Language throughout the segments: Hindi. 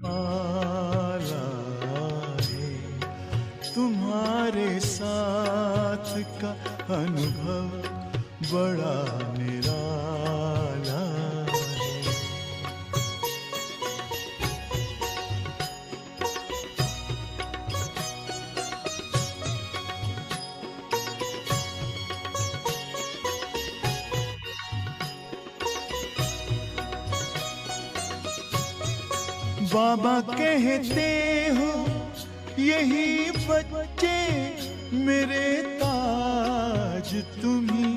आला है तुम्हारे साथ का अनुभव बड़ा निराला है। बाबा कहते हो यही बच्चे मेरे ताज तुम्ही,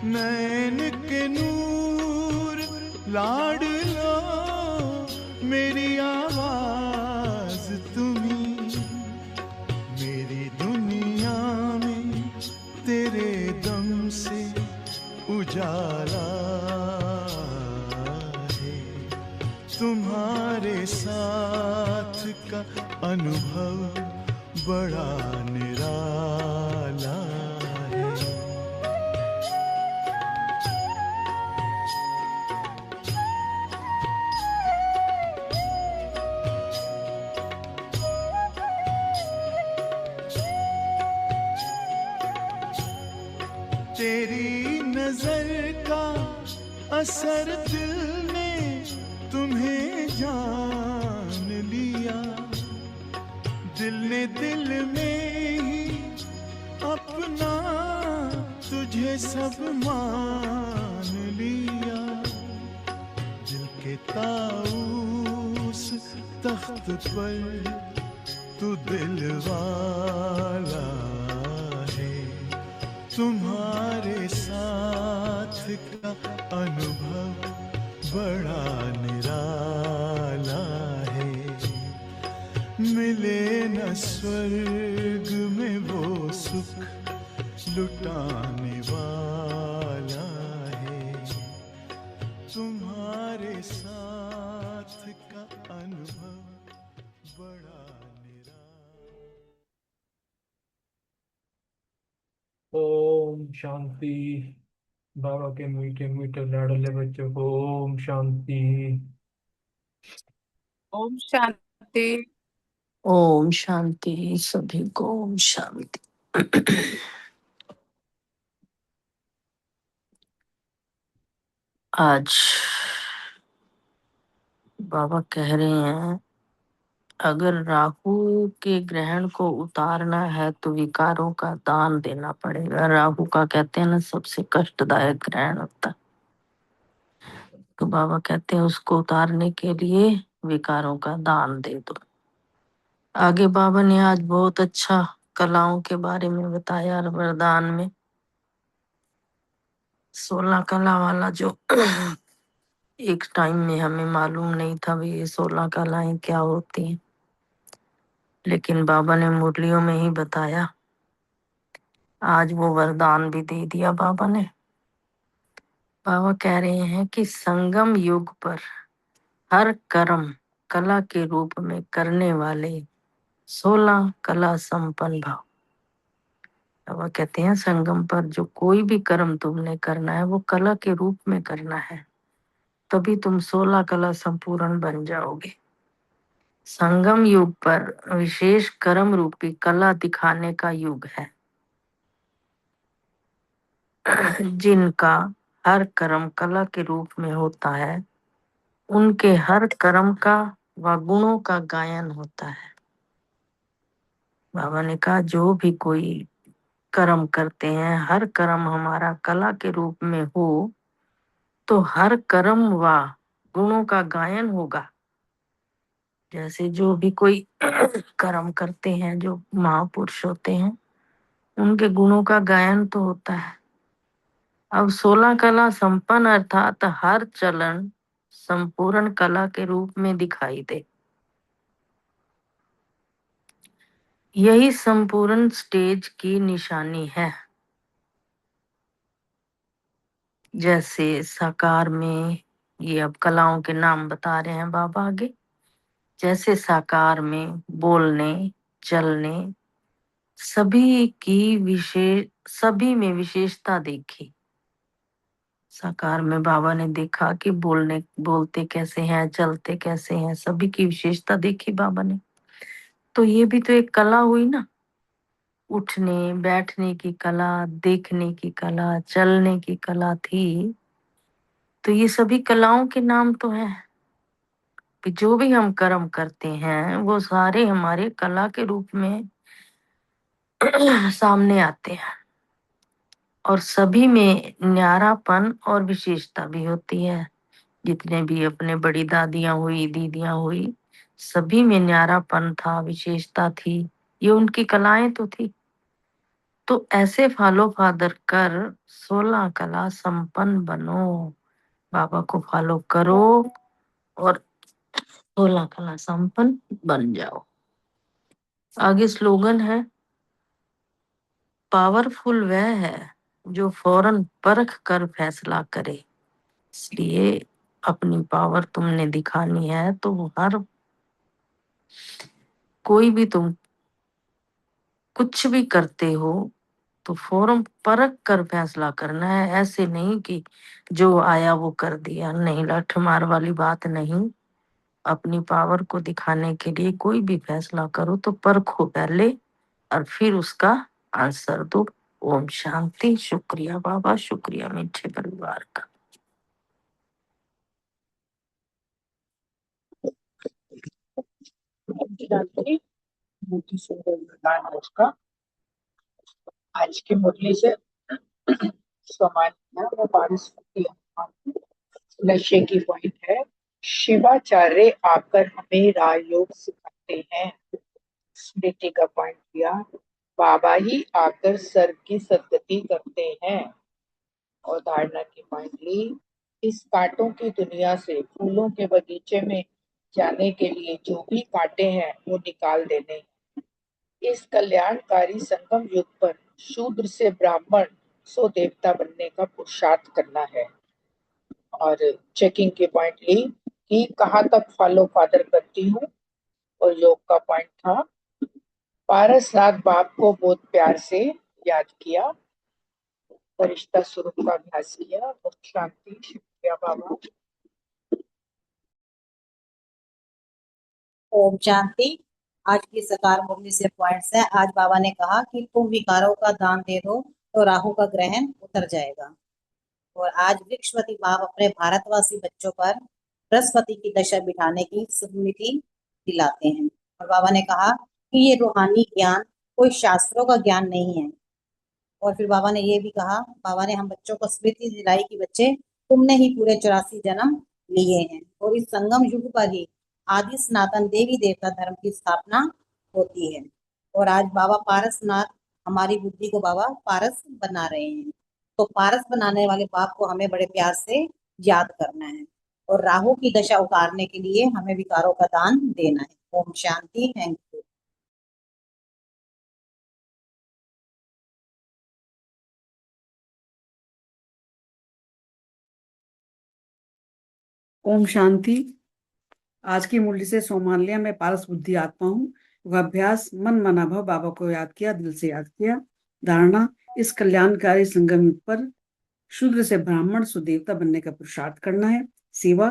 नैन के नूर लाडलो मेरी आवाज तुम्ही, मेरी दुनिया में तेरे दम से उजाला है, तुम्हारे साथ का अनुभव बड़ा निराला है। तेरी नजर का असर दिल ने तुम्हें जान लिया, दिल ने दिल में ही अपना तुझे सब मान लिया, दिल के ताऊस तख्त पर तू दिल वाला है, तुम्हारे साथ का अनुभव बड़ा निराला है, मिले न स्वर्ग में वो सुख लुटाने वाला है, तुम्हारे साथ का अनुभव बड़ा निराला। ओम शांति। बाबा के मीठे मीठे लाडले बच्चों को ओम शांति। ओम शांति। ओम शांति। सभी को ओम शांति। आज बाबा कह रहे हैं अगर राहु के ग्रहण को उतारना है तो विकारों का दान देना पड़ेगा। राहु का कहते हैं ना सबसे कष्टदायक ग्रहण होता है, तो बाबा कहते हैं उसको उतारने के लिए विकारों का दान दे दो। आगे बाबा ने आज बहुत अच्छा कलाओं के बारे में बताया। वरदान में 16 कला वाला जो एक टाइम में हमें मालूम नहीं था भी ये 16 कलाएं क्या होती हैं, लेकिन बाबा ने मुरलियों में ही बताया। आज वो वरदान भी दे दिया बाबा ने। बाबा कह रहे हैं कि संगम युग पर हर कर्म कला के रूप में करने वाले 16 कला संपन्न भाव। बाबा कहते हैं संगम पर जो कोई भी कर्म तुमने करना है वो कला के रूप में करना है, तभी तुम 16 कला संपूर्ण बन जाओगे। संगम युग पर विशेष कर्म रूपी कला दिखाने का युग है। जिनका हर कर्म कला के रूप में होता है उनके हर कर्म का व गुणों का गायन होता है। बाबा ने कहा जो भी कोई कर्म करते हैं, हर कर्म हमारा कला के रूप में हो तो हर कर्म व गुणों का गायन होगा। जैसे जो भी कोई कर्म करते हैं, जो महापुरुष होते हैं, उनके गुणों का गायन तो होता है। अब 16 कला संपन्न अर्थात हर चलन संपूर्ण कला के रूप में दिखाई दे। यही संपूर्ण स्टेज की निशानी है। जैसे साकार में, ये अब कलाओं के नाम बता रहे हैं बाबा आगे। जैसे साकार में बोलने, चलने, सभी में विशेषता देखी। साकार में बाबा ने देखा कि बोलते कैसे हैं, चलते कैसे हैं, सभी की विशेषता देखी बाबा ने। तो ये भी तो एक कला हुई ना, उठने बैठने की कला, देखने की कला, चलने की कला थी। तो ये सभी कलाओं के नाम तो हैं कि जो भी हम कर्म करते हैं वो सारे हमारे कला के रूप में सामने आते हैं। और सभी में न्यारापन और विशेषता भी होती है। जितने भी अपने बड़ी दादियां हुई, दीदियां हुई, सभी में न्यारापन था, विशेषता थी। ये उनकी कलाएं तो थी। तो ऐसे फॉलो फादर कर 16 कला संपन्न बनो। बाबा को फॉलो करो और 16 कला संपन्न बन जाओ। आगे स्लोगन है, पावरफुल वह है जो फौरन परख कर फैसला करे। इसलिए अपनी पावर तुमने दिखानी है तो हर कोई भी तुम कुछ भी करते हो तो फौरन परख कर फैसला करना है। ऐसे नहीं कि जो आया वो कर दिया, नहीं, लठ मार वाली बात नहीं। अपनी पावर को दिखाने के लिए कोई भी फैसला करो तो परखो पहले और फिर उसका आंसर दो। ओम शांति। शुक्रिया बाबा, शुक्रिया मीठे परिवार का। शांति। बहुत ही सुंदर वरदान है उसका। आज की मुरली से समाज में बारिश होती है। नशे की पॉइंट है, शिवाचार्य आकर हमें राजयोग सिखाते हैं। स्मृति का पॉइंट दिया, बाबा ही आकर सर्व की सदगति करते हैं। और धारणा की पॉइंट ली, इस कांटों की दुनिया से फूलों के बगीचे में जाने के लिए जो भी कांटे हैं वो निकाल देने। इस कल्याणकारी संगम युग पर शूद्र से ब्राह्मण सो देवता बनने का पुरुषार्थ करना है। और चेकिंग की पॉइंट ली कि कहाँ तक फॉलो फादर करती हूँ। और योग का पॉइंट था, पारसनाथ बाप को बहुत प्यार से याद किया, फरिश्ता स्वरूप का अभ्यास किया। और शांति। शुक्रिया बाबा। ओम शांति। आज की सकार मुरली से पॉइंट्स है। आज बाबा ने कहा कि तुम विकारों का दान दे दो तो राहु का ग्रहण उतर जाएगा। और आज वृक्षपति बाप अपने भारतवासी बच्चों पर बृहस्पति की दशा बिठाने की स्मृति दिलाते हैं। और बाबा ने कहा कि ये रूहानी ज्ञान कोई शास्त्रों का ज्ञान नहीं है। और फिर बाबा ने ये भी कहा, बाबा ने हम बच्चों को स्मृति दिलाई कि बच्चे, तुमने ही पूरे 84 जन्म लिए हैं और इस संगम युग पर ही आदि सनातन देवी देवता धर्म की स्थापना होती है। और आज बाबा पारसनाथ हमारी बुद्धि को बाबा पारस बना रहे हैं। तो पारस बनाने वाले बाप को हमें बड़े प्यार से याद करना है और राहु की दशा उतारने के लिए हमें विकारों का दान देना है। ओम शांति। Thank you. ओम शांति। आज की मुरली से सोमान लिया, मैं पारस बुद्धि आत्मा हूँ। वह अभ्यास मन मना भव, बाबा को याद किया, दिल से याद किया। धारणा, इस कल्याणकारी संगम युग पर शूद्र से ब्राह्मण सुदेवता बनने का पुरुषार्थ करना है। सेवा,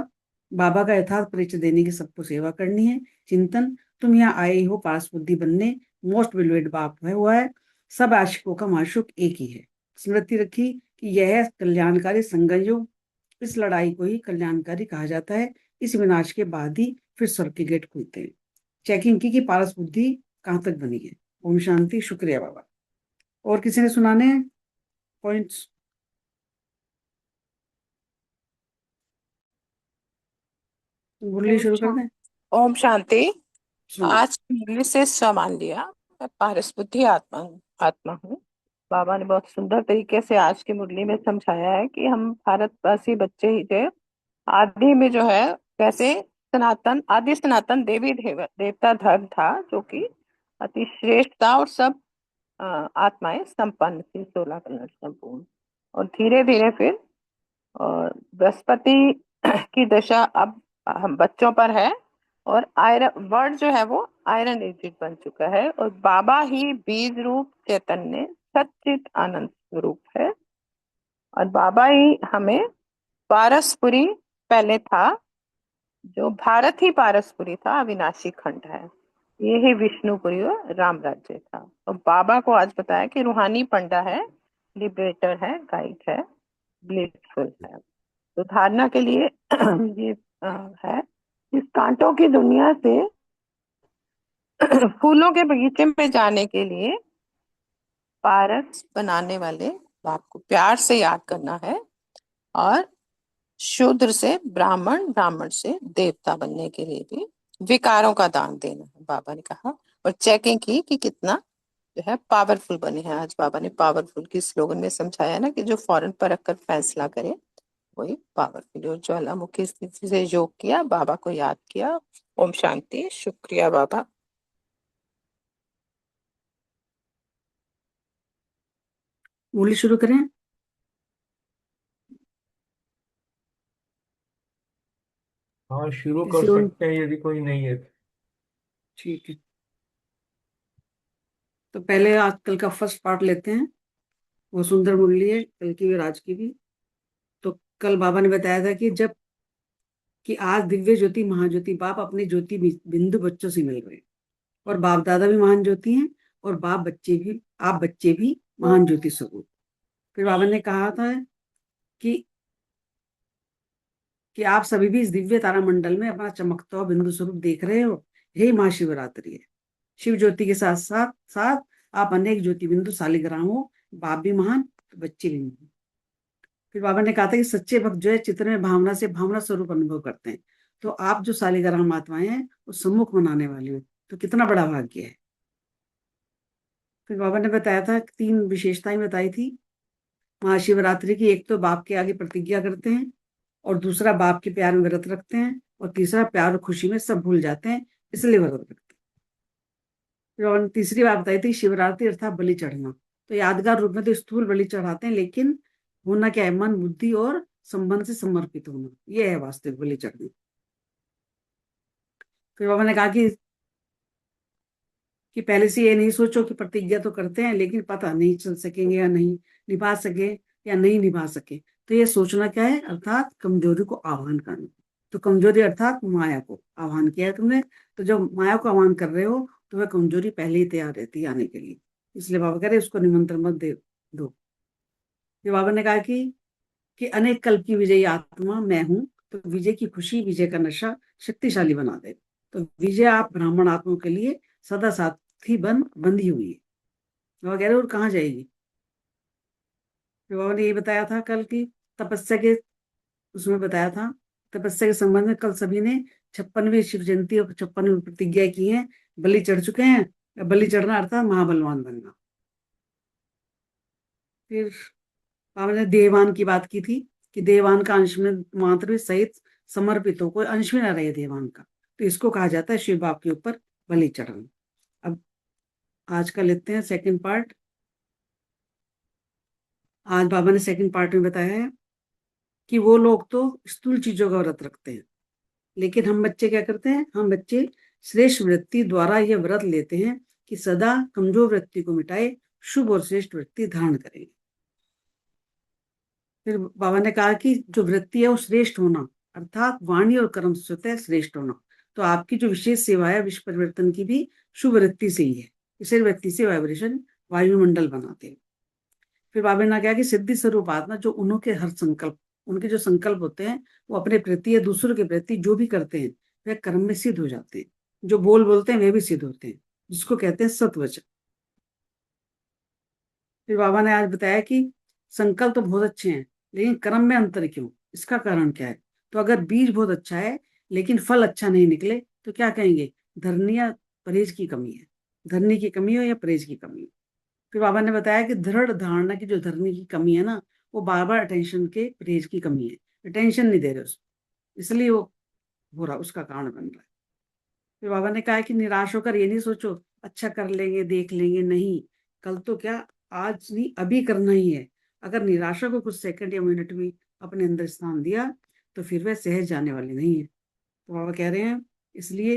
बाबा का यथार्थ परिचय देने की सबको सेवा करनी है। चिंतन, तुम यहाँ आए हो पारस बुद्धि बनने, मोस्ट बिलोवेड बाप है हुआ है, सब आशिकों का माशुक एक ही है। स्मृति रखी कि यह कल्याणकारी संगम युग, इस लड़ाई को ही कल्याणकारी कहा जाता है। इस विनाश के बाद ही फिर स्वर्ग के गेट खुलते हैं। चेकिंग की कि पारस बुद्धि कहाँ तक बनी है। ओम शांति। शुक्रिया बाबा। और किसी ने सुनाने हैं पॉइंट्स? मुरली शुरू कर दें? ओम शांति। सुनो। आज की मुरली से सामान लिया, मैं पारस बुद्धि आत्मा हूँ। बाबा ने बहुत सुंदर तरीके से आज की मुरली में समझाया है कि हम भारतवासी बच्चे ही थे। आदि में जो है कैसे आदि सनातन देवता धर्म था जो कि अति श्रेष्ठ था और सब आत्माएं संपन्न थी, 16 कलर संपूर्ण। और धीरे धीरे फिर और बृहस्पति की दशा अब हम बच्चों पर है और आयरन वर्ड जो है वो आयरन एजिड बन चुका है और बाबा ही बीज रूप चैतन्य सच्चित आनंद स्वरूप है। और बाबा ही हमें पारसपुरी पहले था, जो भारत ही पारसपुरी था, अविनाशी खंड है, ये ही विष्णुपुरी और राम राज्य था। तो बाबा को आज बताया कि रूहानी पंडा है, लिबरेटर है, गाइड है, ब्लिसफुल है। तो धारणा के लिए ये है, इस कांटों की दुनिया से फूलों के बगीचे में जाने के लिए पारस बनाने वाले बाप को प्यार से याद करना है, और शूद्र से ब्राह्मण, ब्राह्मण से देवता बनने के लिए भी विकारों का दान देना है, बाबा ने कहा। और चेकिंग की कि कितना जो है पावरफुल बने हैं। आज बाबा ने पावरफुल की स्लोगन में समझाया ना, कि जो फौरन परख कर फैसला करे वही पावरफुल। और ज्वालामुखी स्थिति से योग किया, बाबा को याद किया। ओम शांति। शुक्रिया बाबा। मुरली शुरू करें। हाँ, शुरू कर किसी को? सकते हैं यदि कोई नहीं है। ठीक है, तो पहले आज कल का फर्स्ट पार्ट लेते हैं। वो सुंदर मुरली है, कल की भी और आज की भी। तो कल बाबा ने बताया था कि आज दिव्य ज्योति महाज्योति बाप अपनी ज्योति बिंदु बच्चों से मिल रहे हैं, और बाप दादा भी महान ज्योति हैं, और आप बच्चे भी महान ज्योति स्वरूप। फिर बाबा ने कहा था कि कि आप सभी भी इस दिव्य तारा मंडल में अपना चमकता हुआ बिंदु स्वरूप देख रहे हो। यही महाशिवरात्रि है। शिव ज्योति के साथ साथ साथ आप अनेक ज्योति बिंदु शालिग्राम हो। बाप भी महान, तो बच्चे भी महान। फिर बाबा ने कहा था कि सच्चे भक्त जो है चित्र में भावना से भावना स्वरूप अनुभव करते हैं। तो आप जो शालिग्राम आत्माएं हैं वो सम्मुख मनाने वाली हो, तो कितना बड़ा भाग्य है। फिर बाबा ने बताया था, 3 विशेषताएं बताई थी महाशिवरात्रि की। एक तो बाप के आगे प्रतिज्ञा करते हैं, और दूसरा बाप के प्यार में व्रत रखते हैं, और तीसरा प्यार और खुशी में सब भूल जाते हैं, इसलिए व्रत रखते हैं। फिर बाबा ने तीसरी बात बताई थी शिवरात्रि अर्थात बलि चढ़ना। तो यादगार रूप में तो स्थूल बलि चढ़ाते हैं, लेकिन होना क्या है, मन बुद्धि और संबंध से समर्पित होना, यह है वास्तविक बलि चढ़ना। फिर बाबा ने कहा कि पहले से ये नहीं सोचो कि प्रतिज्ञा तो करते हैं लेकिन पता नहीं चल सकेंगे या नहीं निभा सके या नहीं निभा सके। तो ये सोचना क्या है, अर्थात कमजोरी को आह्वान करना। तो कमजोरी अर्थात माया को आह्वान किया है तुमने। तो जब माया को आह्वान कर रहे हो तो वह कमजोरी पहले ही तैयार रहती है आने के लिए। इसलिए बाबा कह रहे उसको निमंत्रण मत दे दो। ये बाबा ने कहा कि अनेक कल्प की विजयी आत्मा मैं हूं, तो विजय की खुशी, विजय का नशा शक्तिशाली बना दे। तो विजय आप ब्राह्मण आत्माओं के लिए सदा साथी बंधी हुई है। बाबा कह रहे और कहाँ जाएगी। फिर बाबा ने ये बताया था कल की तपस्या के, उसमें बताया था तपस्या के संबंध में। कल सभी ने 56वीं शिव जयंती और 56वीं प्रतिज्ञा की है। बलि चढ़ चुके हैं। बलि चढ़ना अर्थात महाबलवान बनना। फिर बाबा ने देवान की बात की थी कि देवान का अंश में मात्र भी सहित समर्पित हो, कोई अंश में न रहे देवान का। तो इसको कहा जाता है शिव बाप के ऊपर बलि चढ़ना। अब आज का लेते हैं सेकंड पार्ट। आज बाबा ने सेकंड पार्ट में बताया है कि वो लोग तो स्थूल चीजों का व्रत रखते हैं, लेकिन हम बच्चे क्या करते हैं, हम बच्चे श्रेष्ठ वृत्ति द्वारा यह व्रत लेते हैं कि सदा कमजोर वृत्ति को मिटाए, शुभ और श्रेष्ठ वृत्ति धारण करेंगे। फिर बाबा ने कहा कि जो वृत्ति है वो श्रेष्ठ होना, अर्थात वाणी और कर्म से स्वतः श्रेष्ठ होना। तो आपकी जो विशेष सेवा है विश्व परिवर्तन की भी शुभ वृत्ति से ही है। इसे व्यक्ति से वाइब्रेशन वायुमंडल बनाते हैं। फिर बाबा ने कहा कि सिद्धि स्वरूप आत्मा जो उनके हर संकल्प, उनके जो संकल्प होते हैं वो अपने प्रति या दूसरों के प्रति जो भी करते हैं वह कर्म में सिद्ध हो जाते हैं। जो बोलते हैं वे भी सिद्ध होते हैं, जिसको कहते हैं सत्वचन। फिर बाबा ने आज बताया कि संकल्प तो बहुत अच्छे हैं, लेकिन कर्म में अंतर क्यों, इसका कारण क्या है। तो अगर बीज बहुत अच्छा है लेकिन फल अच्छा नहीं निकले तो क्या कहेंगे, धरनी या परहेज की कमी है। धरनी की कमी हो या परहेज की कमी हो। फिर बाबा ने बताया कि दृढ़ धारणा की जो धरनी की कमी है ना, वो बार बार अटेंशन के परहेज की कमी है। अटेंशन नहीं दे रहे उसको, इसलिए वो हो रहा, उसका कारण बन रहा है। फिर बाबा ने कहा कि निराश होकर ये नहीं सोचो अच्छा कर लेंगे देख लेंगे, नहीं, कल तो क्या, आज नहीं अभी करना ही है। अगर निराशा को कुछ सेकंड या मिनट भी अपने अंदर स्थान दिया तो फिर वह सहज जाने वाली नहीं है। तो बाबा कह रहे हैं इसलिए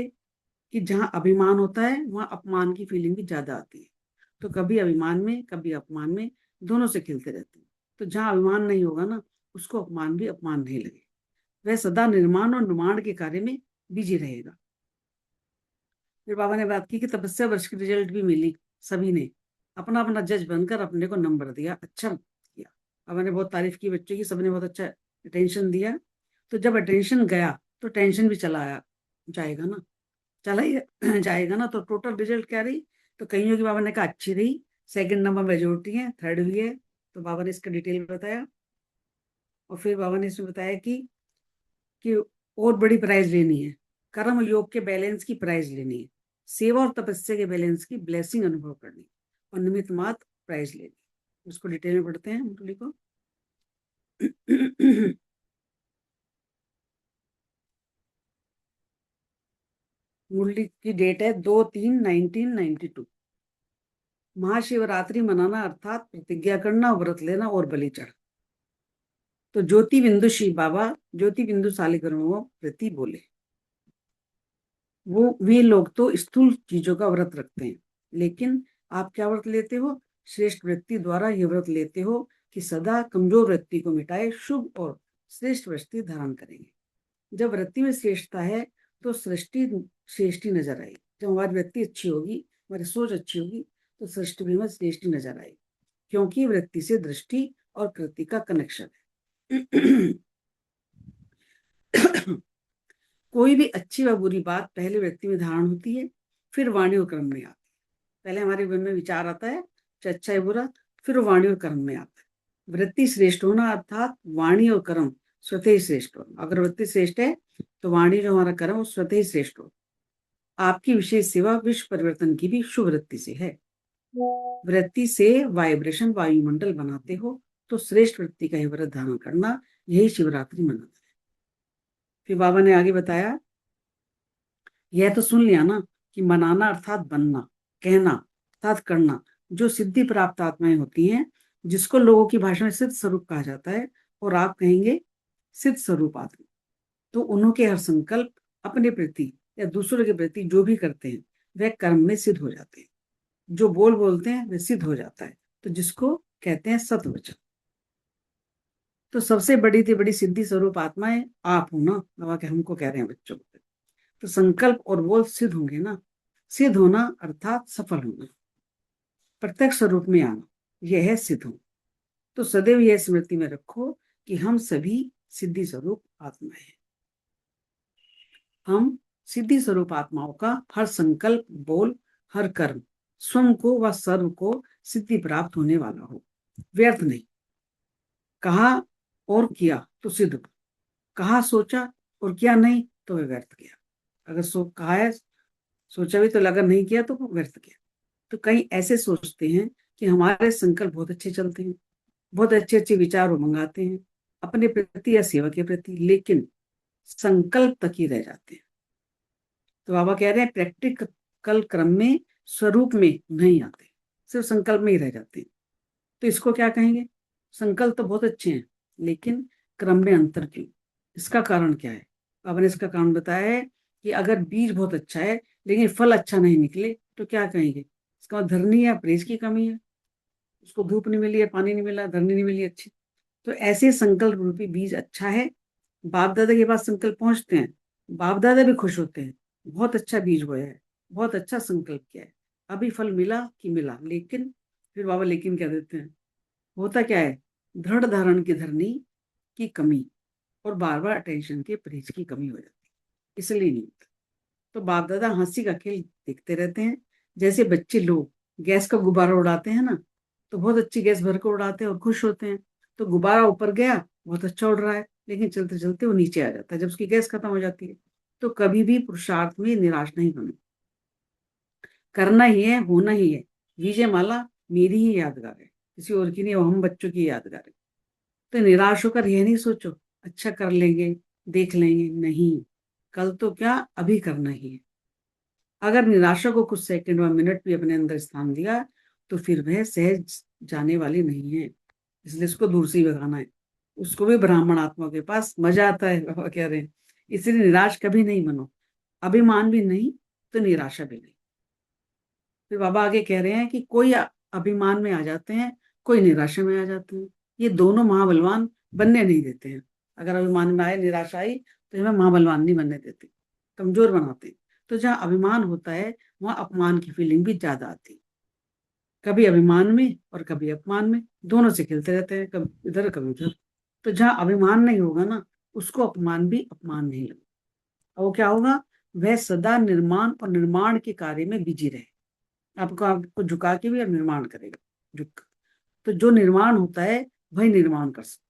कि जहाँ अभिमान होता है वहाँ अपमान की फीलिंग भी ज्यादा आती है। तो कभी अभिमान में कभी अपमान में दोनों से खिलते रहते हैं। तो जहाँ अभिमान नहीं होगा ना, उसको अपमान भी अपमान नहीं लगे। वह सदा निर्माण और निर्माण के कार्य में बिजी रहेगा। फिर बाबा ने बात की कि तपस्या वर्ष की रिजल्ट भी मिली, सभी ने अपना अपना जज बनकर अपने को नंबर दिया, अच्छा किया। बाबा ने बहुत तारीफ की बच्चों की, सबने बहुत अच्छा अटेंशन दिया। तो जब अटेंशन गया तो टेंशन भी चला आया जाएगा ना, चला ही जाएगा ना। तो टोटल रिजल्ट क्या रही? तो कईयों की बाबा ने कहा अच्छी रही, सेकंड नंबर मेजोरिटी है, थर्ड भी है। तो बाबा ने इसका डिटेल बताया। और फिर बाबा ने इसमें बताया कि और बड़ी प्राइज लेनी है, कर्म योग के बैलेंस की प्राइज लेनी है, सेवा और तपस्या के बैलेंस की ब्लेसिंग अनुभव करनी और निमित्त मात्र प्राइज लेनी। उसको डिटेल में पढ़ते हैं मुरली को। मुरली की डेट है 2/3/1992। महाशिवरात्रि मनाना अर्थात प्रतिज्ञा करना, व्रत लेना और बलि चढ़। तो ज्योति बिंदु शिव बाबा ज्योति बिंदु सालिग्रामों प्रति बोले, वे लोग तो स्थूल चीजों का व्रत रखते हैं, लेकिन आप क्या व्रत लेते हो? श्रेष्ठ व्यक्ति द्वारा यह व्रत लेते हो कि सदा कमजोर व्यक्ति को मिटाए शुभ और श्रेष्ठ व्यक्ति धारण करेंगे। जब वृत्ति में श्रेष्ठता है तो सृष्टि श्रेष्ठी नजर आएगी। जब हमारी वृत्ति अच्छी होगी, हमारी सोच अच्छी होगी, तो सृष्टि भी में श्रेष्ठी नजर आएगी, क्योंकि वृत्ति से दृष्टि और कृति का कनेक्शन है। कोई भी अच्छी व बुरी बात पहले व्यक्ति में धारण होती है, फिर वाणी और कर्म में आती है। पहले हमारे मन में विचार आता है अच्छा है बुरा, फिर वाणी और कर्म में आता है। वृत्ति श्रेष्ठ होना अर्थात वाणी और कर्म स्वतः ही श्रेष्ठ हो। अगर वृत्ति श्रेष्ठ है तो वाणी जो हमारा कर्म वो स्वतः ही श्रेष्ठ हो। आपकी विशेष सेवा विश्व परिवर्तन की भी शुभ वृत्ति से है। वृत्ति से वाइब्रेशन वायुमंडल बनाते हो, तो श्रेष्ठ वृत्ति का ही व्रत धारण करना, यही शिवरात्रि मनाना है। फिर बाबा ने आगे बताया, यह तो सुन लिया ना कि मनाना अर्थात बनना, कहना अर्थात करना। जो सिद्धि प्राप्त आत्माएं होती हैं, जिसको लोगों की भाषा में सिद्ध स्वरूप कहा जाता है और आप कहेंगे सिद्ध स्वरूप आत्मा, तो उनके हर संकल्प अपने प्रति या दूसरों के प्रति जो भी करते हैं वह कर्म में सिद्ध हो जाते हैं। जो बोलते हैं वह सिद्ध हो जाता है, तो जिसको कहते हैं सतवचन। तो सबसे बड़ी से बड़ी सिद्धि स्वरूप आत्माएं आप हो ना, बाबा के हमको कह रहे हैं बच्चों को। तो संकल्प और बोल सिद्ध होंगे ना। सिद्ध होना अर्थात सफल होना, प्रत्यक्ष स्वरूप में आना, यह है सिद्ध होना। तो सदैव यह स्मृति में रखो कि हम सभी सिद्धि स्वरूप आत्माएं हैं। हम सिद्धि स्वरूप आत्माओं का हर संकल्प, बोल, हर कर्म स्वयं को व सर्व को सिद्धि प्राप्त होने वाला हो, व्यर्थ नहीं। कहा और किया तो सिद्ध हो, कहा सोचा और किया नहीं तो वह व्यर्थ किया। अगर कहा है सोचा भी तो लगा, नहीं किया तो व्यर्थ किया। तो कई ऐसे सोचते हैं कि हमारे संकल्प बहुत अच्छे चलते हैं, बहुत अच्छे अच्छे विचार वो मंगाते हैं अपने प्रति या सेवा के प्रति, लेकिन संकल्प तक ही रह जाते हैं। तो बाबा कह रहे हैं प्रैक्टिकल क्रम में स्वरूप में नहीं आते, सिर्फ संकल्प में ही रह जाते हैं। तो इसको क्या कहेंगे? संकल्प तो बहुत अच्छे हैं, लेकिन क्रम में अंतर क्यों? इसका कारण क्या है? बाबा ने इसका कारण बताया है कि अगर बीज बहुत अच्छा है लेकिन फल अच्छा नहीं निकले तो क्या कहेंगे? इसका धरनी या प्रेज की कमी है, उसको धूप नहीं मिली है, पानी नहीं मिला, धरनी नहीं मिली अच्छी। तो ऐसे संकल्प रूपी बीज अच्छा है, बाप दादा के पास संकल्प पहुंचते हैं, बाप दादा भी खुश होते हैं, बहुत अच्छा बीज बोया है, बहुत अच्छा संकल्प किया है, अभी फल मिला कि मिला। लेकिन फिर बाबा लेकिन क्या देते हैं? होता क्या है? दृढ़ धारण की धरनी की कमी और बार बार अटेंशन के प्रेज की कमी हो जाती है, इसलिए नहीं होता। तो बाप दादा हंसी का खेल देखते रहते हैं। जैसे बच्चे लोग गैस का गुब्बारा उड़ाते हैं ना, तो बहुत अच्छी गैस भर कर उड़ाते हैं और खुश होते हैं। तो गुब्बारा ऊपर गया, बहुत अच्छा उड़ रहा है, लेकिन चलते चलते वो नीचे आ जाता है जब उसकी गैस खत्म हो जाती है। तो कभी भी पुरुषार्थ में निराश नहीं होना, करना ही है, होना ही है। विजय माला मेरी ही यादगार है, किसी और की नहीं, वो हम बच्चों की यादगार है। तो निराश होकर यह नहीं सोचो अच्छा कर लेंगे, देख लेंगे, नहीं, कल तो क्या अभी करना ही है। अगर निराशा को कुछ सेकंड व मिनट भी अपने अंदर स्थान दिया तो फिर वह सहज जाने वाली नहीं है, इसलिए इसको दूर से ही भगाना है। उसको भी ब्राह्मण आत्मा के पास मजा आता है, बाबा कह रहे हैं। इसलिए निराश कभी नहीं बनो, अभिमान भी नहीं तो निराशा भी नहीं। फिर बाबा आगे कह रहे हैं कि कोई अभिमान में आ जाते हैं, कोई निराशा में आ जाते हैं। ये दोनों महाबलवान बनने नहीं देते हैं। अगर अभिमान में आए, निराशा आई, तो हमें महाबलवान नहीं बनने देते, कमजोर बनाते हैं। तो जहाँ अभिमान होता है वहां अपमान की फीलिंग भी ज्यादा आती है। कभी अभिमान में और कभी अपमान में, दोनों से खेलते रहते हैं, कभी इधर कभी उधर। तो जहाँ अभिमान नहीं होगा ना, उसको अपमान भी अपमान नहीं लगेगा। और वो क्या होगा, वह सदा निर्माण और निर्माण के कार्य में बिजी रहे। आपको झुका के भी अब निर्माण करेगा, झुक। तो जो निर्माण होता है वही निर्माण कर सकता।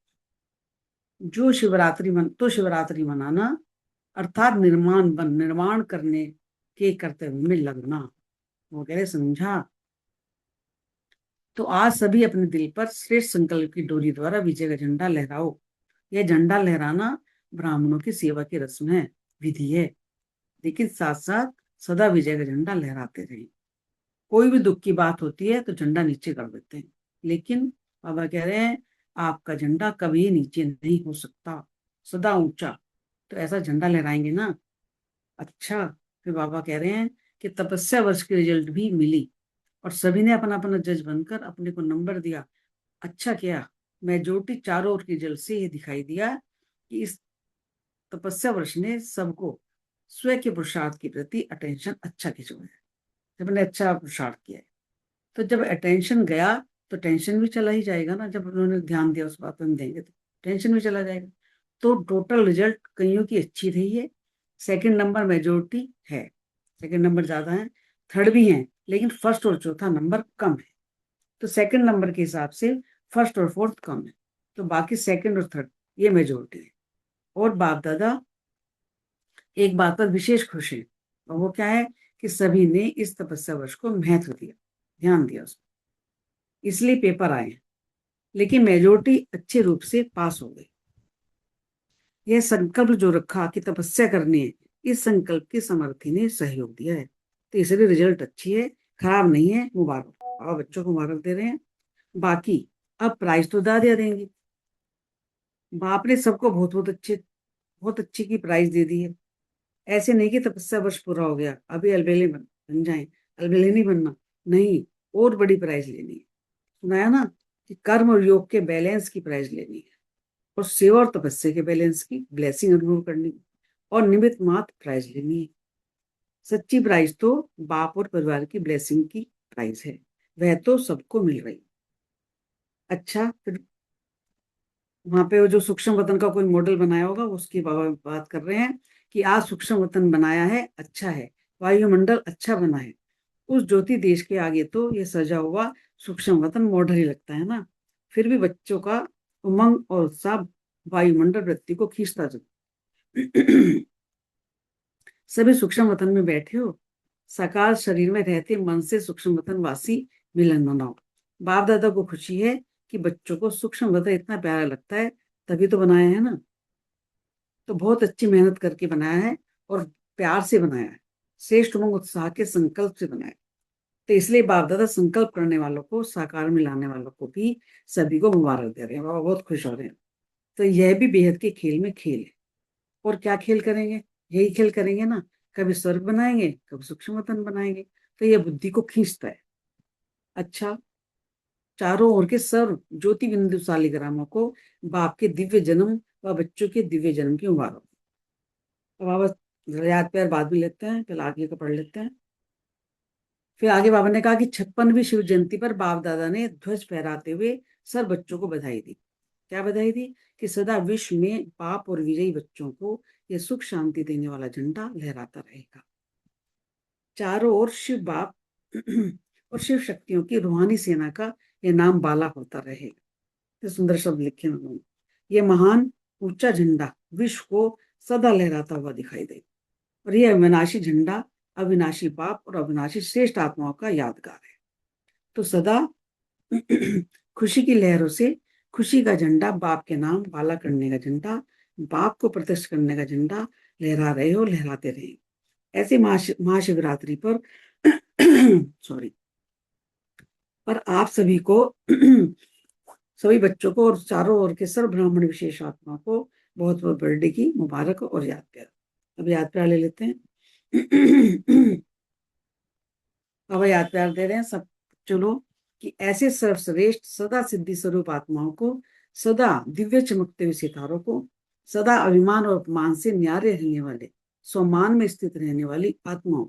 तो शिवरात्रि मनाना अर्थात निर्माण करने के कर्तव्य में लगना। वो कह रहे, समझा? तो आज सभी अपने दिल पर श्रेष्ठ संकल्प की डोरी द्वारा विजय का झंडा लहराओ। यह झंडा लहराना ब्राह्मणों की सेवा की रस्म है, विधि है, लेकिन साथ साथ सदा विजय का झंडा लहराते रहे। कोई भी दुख की बात होती है तो झंडा नीचे कर देते हैं, लेकिन बाबा कह रहे हैं आपका झंडा कभी नीचे नहीं हो सकता, सदा ऊंचा। तो ऐसा झंडा लहराएंगे ना। अच्छा, फिर बाबा कह रहे हैं कि तपस्या वर्ष की रिजल्ट भी मिली और सभी ने अपना अपना जज बनकर अपने को नंबर दिया। अच्छा किया, मेजोरिटी चारों ओर की रिजल्ट से ये दिखाई दिया कि इस तपस्या वर्ष ने सबको स्वयं के पुरुषार्थ के प्रति अटेंशन अच्छा खिंचवाया। सबने अच्छा पुरुषार्थ किया है। तो जब अटेंशन गया तो टेंशन भी चला ही जाएगा ना। जब उन्होंने ध्यान दिया उस बात पर देंगे तो टेंशन भी चला जाएगा। तो टोटल रिजल्ट कईयों की अच्छी रही है। सेकंड नंबर मेजोरिटी है, सेकंड नंबर ज्यादा है, थर्ड भी है, लेकिन फर्स्ट और चौथा नंबर कम है। तो सेकंड नंबर के हिसाब से फर्स्ट और फोर्थ कम है, तो बाकी सेकंड और थर्ड ये मेजोरिटी है। और बाप दादा एक बात पर विशेष खुश है, और वो क्या है कि सभी ने इस तपस्या वर्ष को महत्व दिया, ध्यान दिया उसको, इसलिए पेपर आए। लेकिन मेजोरिटी अच्छे रूप से पास हो गई। यह संकल्प जो रखा कि तपस्या करनी है, इस संकल्प की समर्थी ने सहयोग दिया है, तो इसलिए रिजल्ट अच्छी है, खराब नहीं है। मुबारक, और बच्चों को मुबारक दे रहे हैं। बाकी अब प्राइज तो दादिया देंगी। बाप ने सबको बहुत अच्छी की प्राइज दे दी है। ऐसे नहीं कि तपस्या वर्ष पूरा हो गया अभी अलबेले बन जाए, अलबेले नहीं बनना, नहीं, और बड़ी प्राइज लेनी है। सुनाया ना कि कर्म और योग के बैलेंस की प्राइज लेनी है, और सेवा और तपस्या के बैलेंस की ब्लेसिंग अनुभव करनी है, और निमित्त मात्र प्राइज लेनी है। सच्ची प्राइज तो बाप और परिवार की ब्लेसिंग की प्राइज है, वह तो सबको मिल रही। अच्छा, फिर वहां पे वो जो सूक्ष्म वतन का कोई मॉडल बनाया होगा उसकी बात कर रहे हैं कि आज सूक्ष्म वतन बनाया है, अच्छा है, वायुमंडल अच्छा बना है। उस ज्योति देश के आगे तो ये सजा हुआ सूक्ष्म वतन मॉडल ही लगता है ना। फिर भी बच्चों का उमंग और उत्साह वायुमंडल वृत्ति को खींचता चलता। सभी सूक्ष्म वतन में बैठे हो, साकार शरीर में रहते मन से सूक्ष्म वतन वासी मिलन मनाओ। बाप दादा को खुशी है कि बच्चों को सूक्ष्म वतन इतना प्यारा लगता है, तभी तो बनाया है ना। तो बहुत अच्छी मेहनत करके बनाया है और प्यार से बनाया है, श्रेष्ठ उमंग उत्साह के संकल्प से बनाया है। तो इसलिए बाप दादा संकल्प करने वालों को, साकार में लाने वालों को भी सभी को मुबारक दे रहे हैं, बाबा बहुत खुश हो रहे हैं। तो यह भी बेहद के खेल में खेल है। और क्या खेल करेंगे, यही खेल करेंगे ना, कभी स्वर्ग बनाएंगे, कभी सूक्ष्म वतन बनाएंगे। तो यह बुद्धि को खींचता है। अच्छा, चारों ओर के सर्व ज्योति बिंदु शालिग्रामों को बाप के दिव्य जन्म व बच्चों के दिव्य जन्म की मुबारक। अब बाबा याद प्यार बाद में लेते हैं, पहले आगे का पढ़ लेते हैं। फिर आगे बाबा ने कहा कि 56वीं शिव जयंती पर बाप दादा ने ध्वज फहराते हुए सब बच्चों को बधाई दी। क्या बधाई दी? कि सदा विश्व में पाप और विजयी बच्चों को यह सुख शांति देने वाला झंडा लहराता रहेगा। चारों ओर शिव बाप और शिव शक्तियों की रूहानी सेना का यह नाम बाला होता रहेगा। तो सुंदर शब्द लिखे उन्होंने। यह महान ऊंचा झंडा विश्व को सदा लहराता हुआ दिखाई दे, और यह अविनाशी झंडा अविनाशी पाप और अविनाशी श्रेष्ठ आत्माओं का यादगार है। तो सदा खुशी की लहरों से खुशी का झंडा, बाप के नाम बाला करने का झंडा, बाप को प्रतिष्ठ करने का झंडा लहरा रहे हो, लहराते रहे। ऐसे महाशिवरात्रि पर सॉरी पर आप सभी को सभी बच्चों को और चारों ओर के सर्व ब्राह्मण विशेष आत्मा को बहुत बहुत बर्थडे की मुबारक और याद प्यार। अब याद प्यार ले लेते हैं। अब याद प्यार दे रहे हैं सब। चलो कि ऐसे सर्वश्रेष्ठ सदा सिद्धि स्वरूप आत्माओं को सदा दिव्य चमकते हुए सितारों को, सदा अभिमान और अपमान से न्यारे रहने वाले, स्वमान में स्थित रहने वाली आत्माओं,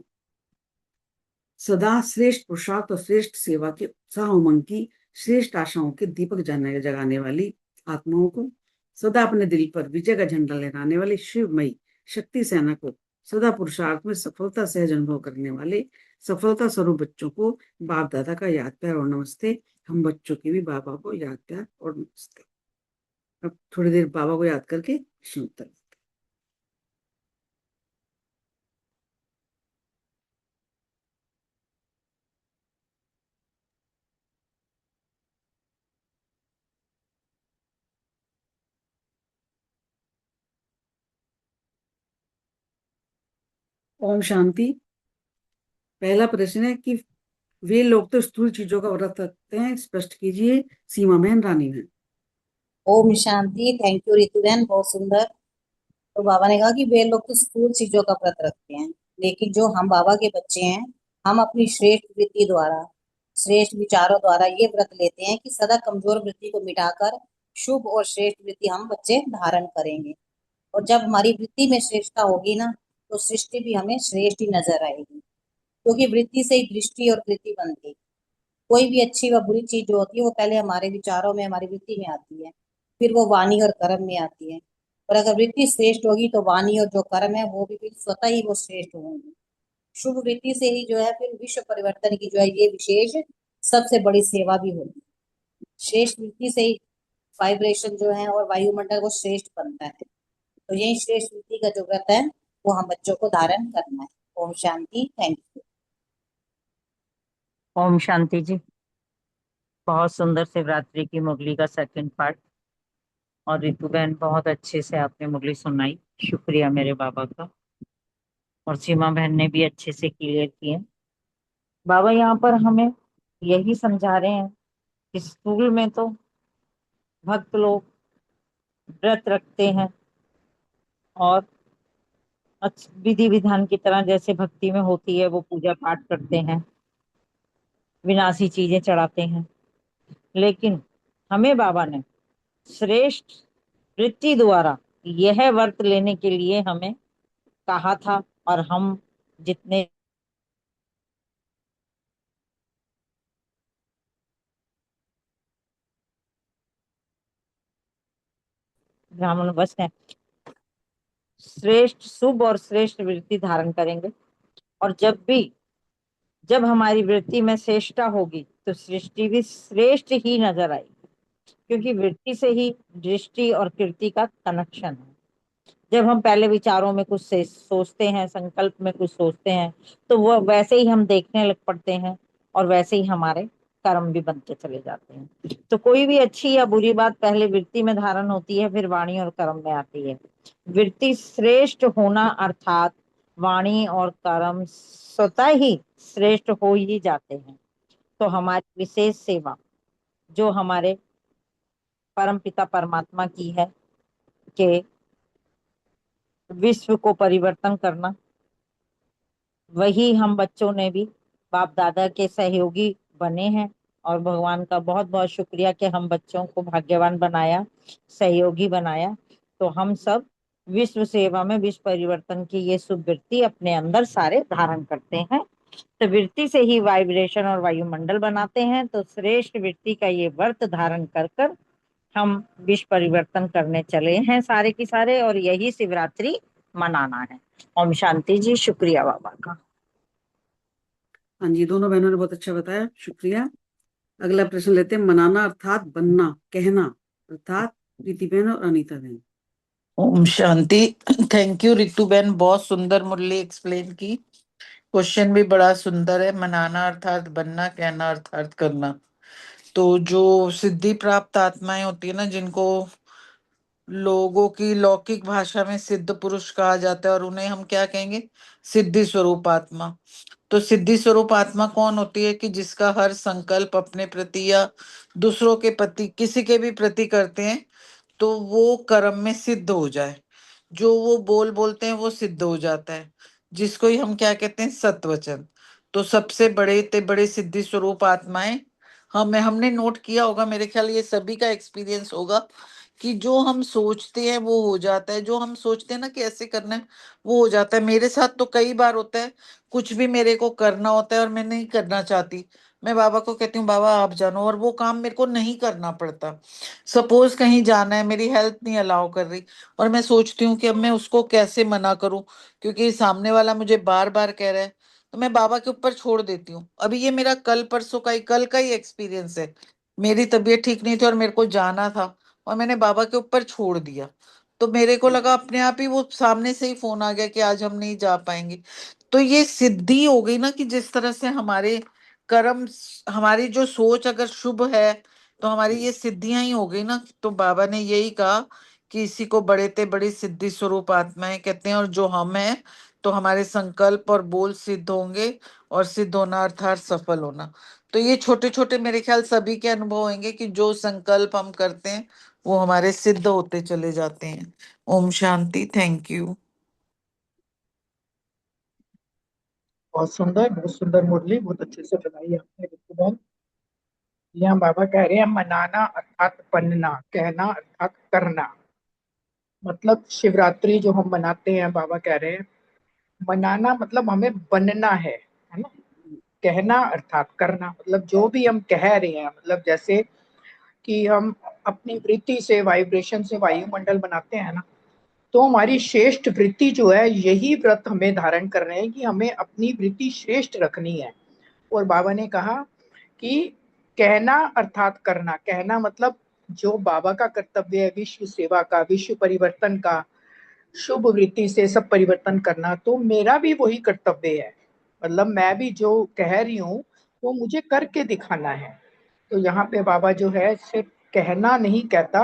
सदा श्रेष्ठ पुरुषार्थ और श्रेष्ठ सेवा के उत्साह उमंग की श्रेष्ठ आशाओं के दीपक जगाने वाली आत्माओं को, सदा अपने दिल पर विजय का झंडा लहराने वाली शिवमयी शक्ति सेना को, सदा पुरुषार्थ में सफलता सहज अनुभव करने वाले सफलता स्वरूप बच्चों को बाप दादा का याद प्यार और नमस्ते। हम बच्चों की भी बाबा को याद प्यार और नमस्ते। अब थोड़ी देर बाबा को याद करके प्रश्न उत्तर। ओम शांति। पहला प्रश्न है कि वे लोग तो स्थूल चीजों का व्रत रखते हैं, स्पष्ट कीजिए। सीमा बहन रानी है। ओम शांति। थैंक यू रितु बहन, बहुत सुंदर। तो बाबा ने कहा कि वे लोग तो स्थूल चीजों का व्रत रखते हैं, लेकिन जो हम बाबा के बच्चे हैं, हम अपनी श्रेष्ठ वृत्ति द्वारा, श्रेष्ठ विचारों द्वारा ये व्रत लेते हैं कि सदा कमजोर वृत्ति को मिटाकर शुभ और श्रेष्ठ वृत्ति हम बच्चे धारण करेंगे। और जब हमारी वृत्ति में श्रेष्ठता होगी ना, तो सृष्टि भी हमें श्रेष्ठ ही नजर आएगी, क्योंकि वृत्ति से ही दृष्टि और कृति बनती है। कोई भी अच्छी व बुरी चीज जो होती है वो पहले हमारे विचारों में, हमारी वृत्ति में आती है, फिर वो वाणी और कर्म में आती है। और अगर वृत्ति श्रेष्ठ होगी तो वाणी और जो कर्म है वो भी फिर स्वतः ही वो श्रेष्ठ होंगे। शुभ वृत्ति से ही जो है फिर विश्व परिवर्तन की जो है ये विशेष सबसे बड़ी सेवा भी होगी। श्रेष्ठ वृत्ति से ही वाइब्रेशन जो है और वायुमंडल वो श्रेष्ठ बनता है। तो यही श्रेष्ठ वृत्ति का जो व्रत है वो हम बच्चों को धारण करना है। ओम शांति। Thank you. ओम शांति जी। बहुत सुंदर शिवरात्रि की मुरली का सेकंड पार्ट, और रितु बहन बहुत अच्छे से आपने मुरली सुनाई, शुक्रिया मेरे बाबा का। और सीमा बहन ने भी अच्छे से क्लियर किए। बाबा यहाँ पर हमें यही समझा रहे हैं कि स्कूल में तो भक्त लोग व्रत रखते हैं और विधि विधान की तरह जैसे भक्ति में होती है वो पूजा पाठ करते हैं, विनाशी चीजें चढ़ाते हैं। लेकिन हमें बाबा ने श्रेष्ठ वृत्ति द्वारा यह व्रत लेने के लिए हमें कहा था, और हम जितने ब्राह्मण बस हैं श्रेष्ठ शुभ और श्रेष्ठ वृत्ति धारण करेंगे। और जब हमारी वृत्ति में श्रेष्ठता होगी तो सृष्टि भी श्रेष्ठ ही नजर आएगी, क्योंकि वृत्ति से ही दृष्टि और कीर्ति का कनेक्शन है। जब हम पहले विचारों में कुछ से सोचते हैं, संकल्प में कुछ सोचते हैं, तो वो वैसे ही हम देखने लग पड़ते हैं और वैसे ही हमारे कर्म भी बनते चले जाते हैं। तो कोई भी अच्छी या बुरी बात पहले वृत्ति में धारण होती है, फिर वाणी और कर्म में आती है। वृत्ति श्रेष्ठ होना अर्थात वाणी और कर्म स्वतः ही श्रेष्ठ हो ही जाते हैं। तो हमारी विशेष सेवा जो हमारे परम पिता परमात्मा की है कि विश्व को परिवर्तन करना, वही हम बच्चों ने भी बाप दादा के सहयोगी बने हैं। और भगवान का बहुत बहुत शुक्रिया कि हम बच्चों को भाग्यवान बनाया, सहयोगी बनाया। तो हम सब विश्व सेवा में विश्व परिवर्तन की ये शुभ वृत्ति अपने अंदर सारे धारण करते हैं। तो वृत्ति से ही वाइब्रेशन और वायुमंडल बनाते हैं। तो श्रेष्ठ वृत्ति का ये व्रत धारण कर कर हम विश्व परिवर्तन करने चले हैं सारे की सारे, और यही शिवरात्रि मनाना है। ओम शांति जी। शुक्रिया बाबा का। हाँ जी, दोनों बहनों ने बहुत अच्छा बताया, शुक्रिया। अगला प्रश्न लेते हैं। मनाना अर्थात बनना, कहना अर्थात प्रीति बहन और अनीता बहन। ओम शांति। थैंक यू रितु बहन, बहुत सुंदर मुरली एक्सप्लेन की। क्वेश्चन भी बड़ा सुंदर है। मनाना अर्थात बनना, कहना अर्थात करना। तो जो सिद्धि प्राप्त आत्माएं होती है ना, जिनको लोगों की लौकिक भाषा में सिद्ध पुरुष कहा जाता है, और उन्हें हम क्या कहेंगे, सिद्धि स्वरूप आत्मा। तो सिद्धि स्वरूप आत्मा कौन होती है कि जिसका हर संकल्प अपने प्रति या दूसरों के प्रति, किसी के भी प्रति करते हैं तो वो कर्म में सिद्ध हो जाए। जो वो बोलते हैं वो सिद्ध हो जाता है, जिसको ही हम क्या कहते हैं, सत्वचन। तो सबसे बड़े ते बड़े सिद्धि स्वरूप आत्माएं हमने नोट किया होगा, मेरे ख्याल ये सभी का एक्सपीरियंस होगा कि जो हम सोचते हैं वो हो जाता है, जो हम सोचते हैं ना कि ऐसे करना है वो हो जाता है। मेरे साथ तो कई बार होता है, कुछ भी मेरे को करना होता है और मैं नहीं करना चाहती, मैं बाबा को कहती हूँ बाबा आप जानो, और वो काम मेरे को नहीं करना पड़ता। सपोज कहीं जाना है, मेरी हेल्थ नहीं अलाउ कर रही, और मैं सोचती हूँ कि अब मैं उसको कैसे मना करूं, क्योंकि सामने वाला मुझे बार बार कह रहा है, तो मैं बाबा के ऊपर छोड़ देती हूँ। अभी ये मेरा कल का ही एक्सपीरियंस है। मेरी तबीयत ठीक नहीं थी और मेरे को जाना था, और मैंने बाबा के ऊपर छोड़ दिया। तो मेरे को लगा अपने आप ही वो सामने से ही फोन आ गया कि आज हम नहीं जा पाएंगे। तो ये सिद्धि हो गई ना कि जिस तरह से हमारे कर्म, हमारी जो सोच अगर शुभ है तो हमारी ये सिद्धियां ही हो गई ना। तो बाबा ने यही कहा कि इसी को बड़े ते बड़ी सिद्धि स्वरूप आत्माएं कहते हैं, और जो हम हैं तो हमारे संकल्प और बोल सिद्ध होंगे, और सिद्ध होना अर्थात सफल होना। तो ये छोटे छोटे मेरे ख्याल सभी के अनुभव होंगे कि जो संकल्प हम करते हैं वो हमारे सिद्ध होते चले जाते हैं। ओम शांति। Thank you. बहुत सुंदर मुरली, बहुत अच्छे से बनाई आपने रितु बहन। यहाँ बाबा कह रहे हैं मनाना अर्थात बनना, कहना अर्थात करना। मतलब शिवरात्रि जो हम मनाते हैं, बाबा कह रहे हैं मनाना मतलब हमें बनना है ना। कहना अर्थात करना, मतलब जो भी हम कह रहे हैं, मतलब जैसे कि हम अपनी वृत्ति से, वाइब्रेशन से वायुमंडल बनाते हैं ना, तो हमारी श्रेष्ठ वृत्ति जो है, यही व्रत हमें धारण कर रहे हैं कि हमें अपनी वृत्ति श्रेष्ठ रखनी है। और बाबा ने कहा कि कहना अर्थात करना। कहना मतलब जो बाबा का कर्तव्य है, विश्व सेवा का, विश्व परिवर्तन का, शुभ वृत्ति से सब परिवर्तन करना, तो मेरा भी वही कर्तव्य है। मतलब मैं भी जो कह रही हूँ वो मुझे करके दिखाना है। तो यहाँ पे बाबा जो है सिर्फ कहना नहीं कहता,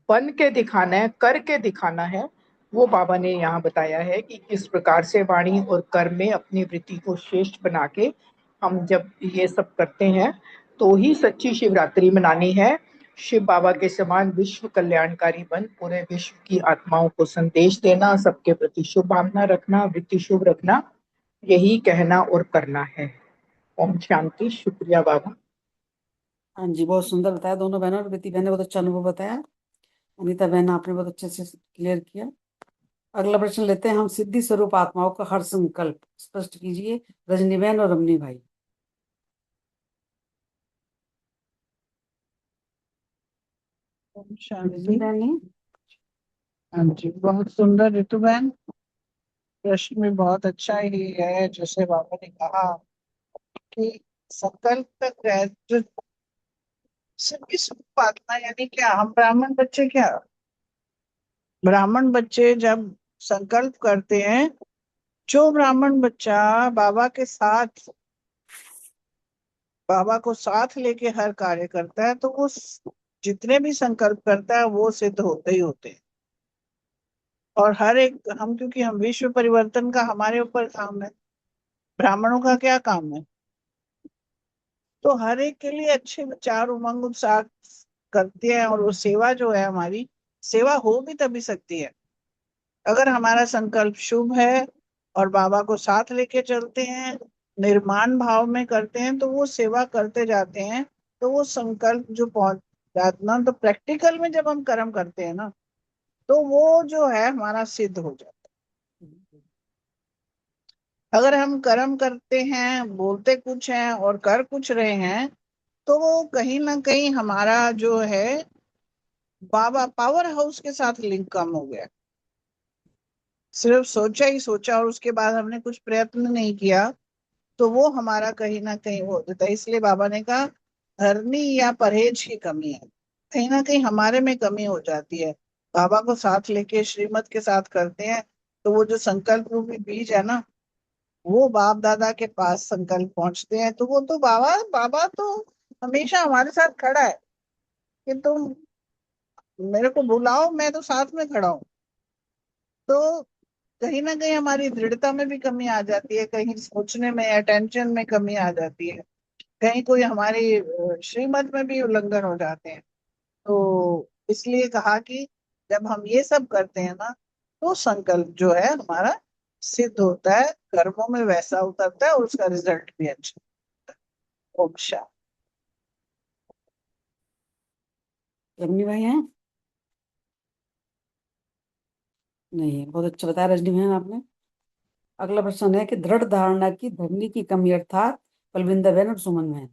बन के दिखाना है, करके दिखाना है। वो बाबा ने यहाँ बताया है कि किस प्रकार से वाणी और कर्म में अपनी वृत्ति को श्रेष्ठ बना के हम जब ये सब करते हैं तो ही सच्ची शिवरात्रि मनानी है। शिव बाबा के समान विश्व कल्याणकारी बन पूरे विश्व की आत्माओं को संदेश देना, सबके प्रति शुभ भावना रखना, वृत्ति शुभ रखना, यही कहना और करना है। ओम शांति। शुक्रिया बाबा। हाँ जी, बहुत सुंदर बताया दोनों बहनों और बेटी बहन ने बहुत अच्छा अनुभव बताया। अनीता बहन आपने बहुत अच्छे से क्लियर किया। अगला प्रश्न लेते हैं हम। सिद्धि स्वरूप आत्माओं का हर संकल्प स्पष्ट कीजिए, रजनी बहन और रमनी भाई। ओम रजनी शांति। बहन नहीं? हाँ जी, बहुत सुंदर ऋतु बहन। प्रश्न में बहुत अच्छा ही है, जैसे बाबा ने कहा कि संकल्प का ग्रह सभी स्वरूप आत्मा, यानी क्या हम ब्राह्मण बच्चे, क्या ब्राह्मण बच्चे जब संकल्प करते हैं, जो ब्राह्मण बच्चा बाबा के साथ, बाबा को साथ लेके हर कार्य करता है, तो वो जितने भी संकल्प करता है वो सिद्ध होते ही होते हैं। और हर एक हम, क्योंकि हम विश्व परिवर्तन का हमारे ऊपर काम है, ब्राह्मणों का क्या काम है, तो हर एक के लिए अच्छे विचार, उमंग, उत्साह करते हैं। और वो सेवा जो है हमारी, सेवा हो भी तभी सकती है अगर हमारा संकल्प शुभ है और बाबा को साथ लेके चलते हैं, निर्माण भाव में करते हैं, तो वो सेवा करते जाते हैं। तो वो संकल्प जो पहुंच जाना, तो प्रैक्टिकल में जब हम कर्म करते हैं ना, तो वो जो है हमारा सिद्ध हो जाता है। अगर हम कर्म करते हैं, बोलते कुछ हैं और कर कुछ रहे हैं, तो वो कहीं ना कहीं हमारा जो है बाबा पावर हाउस के साथ लिंक कम हो गया। सिर्फ सोचा ही सोचा और उसके बाद हमने कुछ प्रयत्न नहीं किया, तो वो हमारा कहीं ना कहीं वो होता है। इसलिए बाबा ने कहा धरनी या परहेज की कमी है, कहीं ना कहीं हमारे में कमी हो जाती है। बाबा को साथ लेके श्रीमत के साथ करते हैं, तो वो जो संकल्प रूपी बीज है ना, वो बाप दादा के पास संकल्प पहुंचते हैं, तो वो तो बाबा बाबा तो हमेशा हमारे साथ खड़ा है कि तुम मेरे को बुलाओ, मैं तो साथ में खड़ा हूँ। तो कहीं ना कहीं हमारी दृढ़ता में भी कमी आ जाती है, कहीं सोचने में, अटेंशन में कमी आ जाती है, कहीं कोई हमारी श्रीमत में भी उल्लंघन हो जाते हैं। तो इसलिए कहा कि जब हम ये सब करते हैं ना, तो संकल्प जो है हमारा सिद्ध होता है, कर्मों में वैसा उतरता है और उसका रिजल्ट भी अच्छा होता है। ओम शांति। रजनी भाई हैं? नहीं, बहुत अच्छा बताया रजनी बहन आपने। अगला प्रश्न है कि दृढ़ धारणा की धरनी की कमी अर्थात बलविंदर बहन और सुमन बहन।